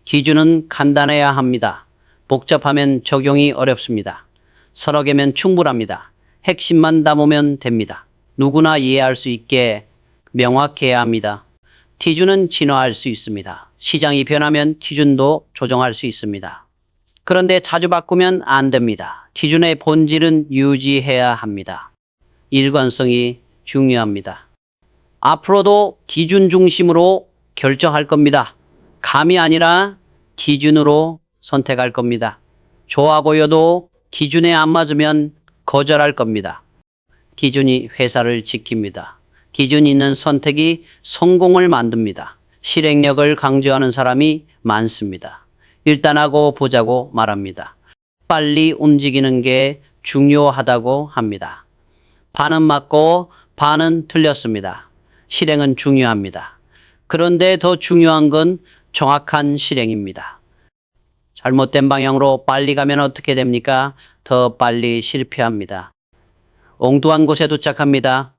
기준은 간단해야 합니다. 복잡하면 적용이 어렵습니다. 서너 개면 충분합니다. 핵심만 담으면 됩니다. 누구나 이해할 수 있게 명확해야 합니다. 기준은 진화할 수 있습니다. 시장이 변하면 기준도 조정할 수 있습니다. 그런데 자주 바꾸면 안 됩니다. 기준의 본질은 유지해야 합니다. 일관성이 중요합니다. 앞으로도 기준 중심으로 결정할 겁니다. 감이 아니라 기준으로 선택할 겁니다. 좋아 보여도 기준에 안 맞으면 거절할 겁니다. 기준이 회사를 지킵니다. 기준 있는 선택이 성공을 만듭니다. 실행력을 강조하는 사람이 많습니다. 일단 하고 보자고 말합니다. 빨리 움직이는 게 중요하다고 합니다. 반은 맞고 반은 틀렸습니다. 실행은 중요합니다. 그런데 더 중요한 건 정확한 실행입니다. 잘못된 방향으로 빨리 가면 어떻게 됩니까? 더 빨리 실패합니다. 엉뚱한 곳에 도착합니다.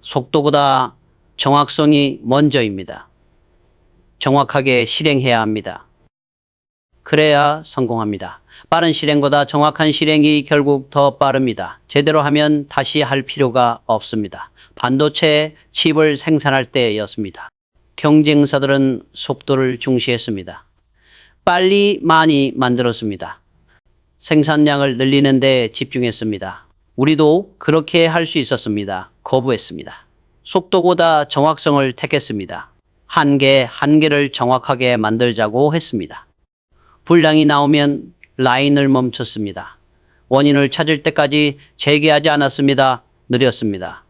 속도보다 정확성이 먼저입니다. 정확하게 실행해야 합니다. 그래야 성공합니다. 빠른 실행보다 정확한 실행이 결국 더 빠릅니다. 제대로 하면 다시 할 필요가 없습니다. 반도체 칩을 생산할 때였습니다. 경쟁사들은 속도를 중시했습니다. 빨리 많이 만들었습니다. 생산량을 늘리는 데 집중했습니다. 우리도 그렇게 할 수 있었습니다. 거부했습니다. 속도보다 정확성을 택했습니다. 한 개를 정확하게 만들자고 했습니다. 불량이 나오면 라인을 멈췄습니다. 원인을 찾을 때까지 재개하지 않았습니다. 느렸습니다.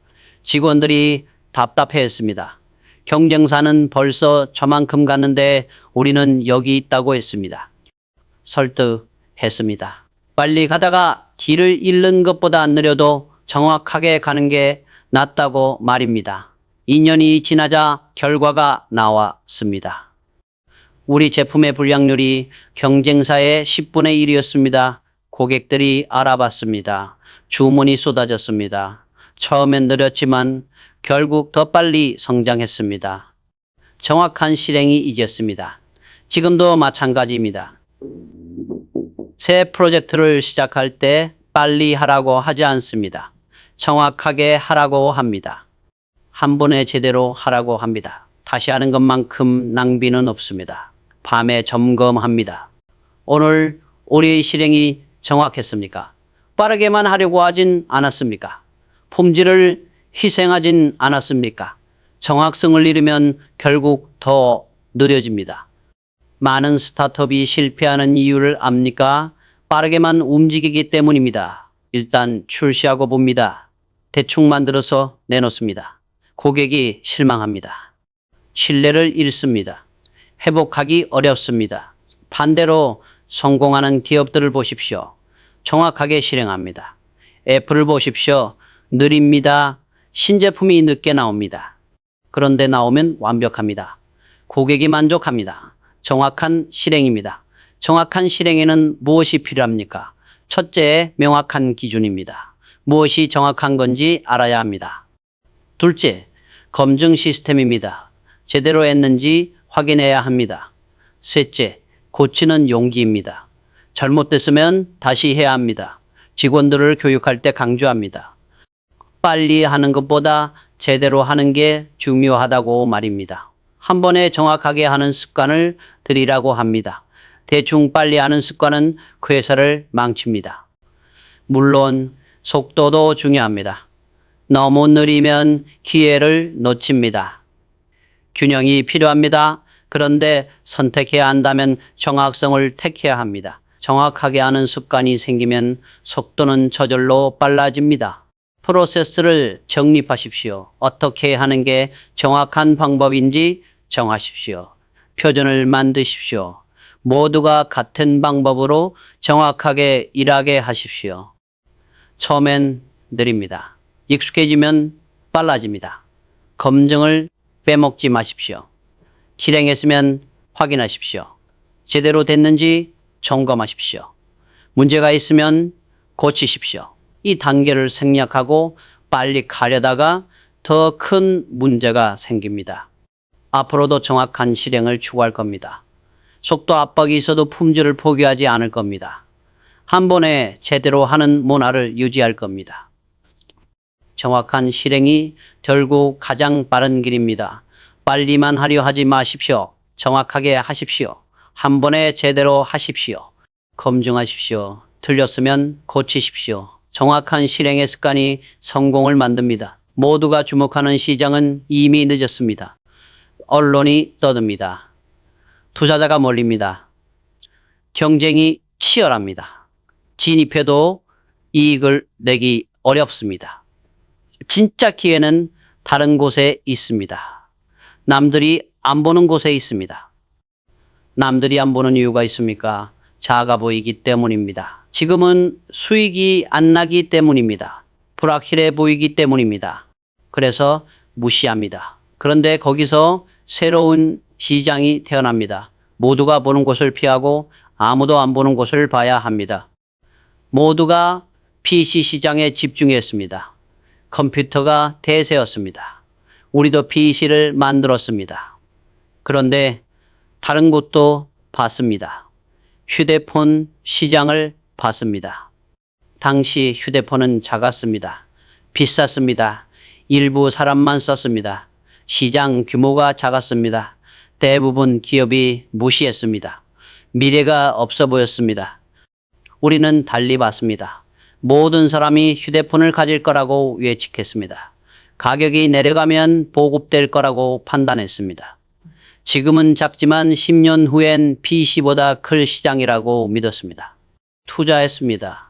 직원들이 답답해했습니다. 경쟁사는 벌써 저만큼 갔는데 우리는 여기 있다고 했습니다. 설득했습니다. 빨리 가다가 길을 잃는 것보다 느려도 정확하게 가는 게 낫다고 말입니다. 2년이 지나자 결과가 나왔습니다. 우리 제품의 불량률이 경쟁사의 10분의 1이었습니다. 고객들이 알아봤습니다. 주문이 쏟아졌습니다. 처음엔 느렸지만 결국 더 빨리 성장했습니다. 정확한 실행이 이겼습니다. 지금도 마찬가지입니다. 새 프로젝트를 시작할 때 빨리 하라고 하지 않습니다. 정확하게 하라고 합니다. 한 번에 제대로 하라고 합니다. 다시 하는 것만큼 낭비는 없습니다. 밤에 점검합니다. 오늘 우리의 실행이 정확했습니까? 빠르게만 하려고 하진 않았습니까? 품질을 희생하진 않았습니까? 정확성을 잃으면 결국 더 느려집니다. 많은 스타트업이 실패하는 이유를 압니까? 빠르게만 움직이기 때문입니다. 일단 출시하고 봅니다. 대충 만들어서 내놓습니다. 고객이 실망합니다. 신뢰를 잃습니다. 회복하기 어렵습니다. 반대로 성공하는 기업들을 보십시오. 정확하게 실행합니다. 애플을 보십시오. 느립니다. 신제품이 늦게 나옵니다. 그런데 나오면 완벽합니다. 고객이 만족합니다. 정확한 실행입니다. 정확한 실행에는 무엇이 필요합니까? 첫째, 명확한 기준입니다. 무엇이 정확한 건지 알아야 합니다. 둘째, 검증 시스템입니다. 제대로 했는지 확인해야 합니다. 셋째, 고치는 용기입니다. 잘못됐으면 다시 해야 합니다. 직원들을 교육할 때 강조합니다. 빨리 하는 것보다 제대로 하는 게 중요하다고 말입니다. 한 번에 정확하게 하는 습관을 들이라고 합니다. 대충 빨리 하는 습관은 그 회사를 망칩니다. 물론 속도도 중요합니다. 너무 느리면 기회를 놓칩니다. 균형이 필요합니다. 그런데 선택해야 한다면 정확성을 택해야 합니다. 정확하게 하는 습관이 생기면 속도는 저절로 빨라집니다. 프로세스를 정립하십시오. 어떻게 하는 게 정확한 방법인지 정하십시오. 표준을 만드십시오. 모두가 같은 방법으로 정확하게 일하게 하십시오. 처음엔 느립니다. 익숙해지면 빨라집니다. 검증을 빼먹지 마십시오. 실행했으면 확인하십시오. 제대로 됐는지 점검하십시오. 문제가 있으면 고치십시오. 이 단계를 생략하고 빨리 가려다가 더 큰 문제가 생깁니다. 앞으로도 정확한 실행을 추구할 겁니다. 속도 압박이 있어도 품질을 포기하지 않을 겁니다. 한 번에 제대로 하는 문화를 유지할 겁니다. 정확한 실행이 결국 가장 빠른 길입니다. 빨리만 하려 하지 마십시오. 정확하게 하십시오. 한 번에 제대로 하십시오. 검증하십시오. 틀렸으면 고치십시오. 정확한 실행의 습관이 성공을 만듭니다. 모두가 주목하는 시장은 이미 늦었습니다. 언론이 떠듭니다. 투자자가 몰립니다. 경쟁이 치열합니다. 진입해도 이익을 내기 어렵습니다. 진짜 기회는 다른 곳에 있습니다. 남들이 안 보는 곳에 있습니다. 남들이 안 보는 이유가 있습니까? 작아 보이기 때문입니다. 지금은 수익이 안 나기 때문입니다. 불확실해 보이기 때문입니다. 그래서 무시합니다. 그런데 거기서 새로운 시장이 태어납니다. 모두가 보는 곳을 피하고 아무도 안 보는 곳을 봐야 합니다. 모두가 PC 시장에 집중했습니다. 컴퓨터가 대세였습니다. 우리도 PC를 만들었습니다. 그런데 다른 곳도 봤습니다. 휴대폰 시장을 봤습니다. 당시 휴대폰은 작았습니다. 비쌌습니다. 일부 사람만 썼습니다. 시장 규모가 작았습니다. 대부분 기업이 무시했습니다. 미래가 없어 보였습니다. 우리는 달리 봤습니다. 모든 사람이 휴대폰을 가질 거라고 예측했습니다. 가격이 내려가면 보급될 거라고 판단했습니다. 지금은 작지만 10년 후엔 PC보다 클 시장이라고 믿었습니다. 투자했습니다.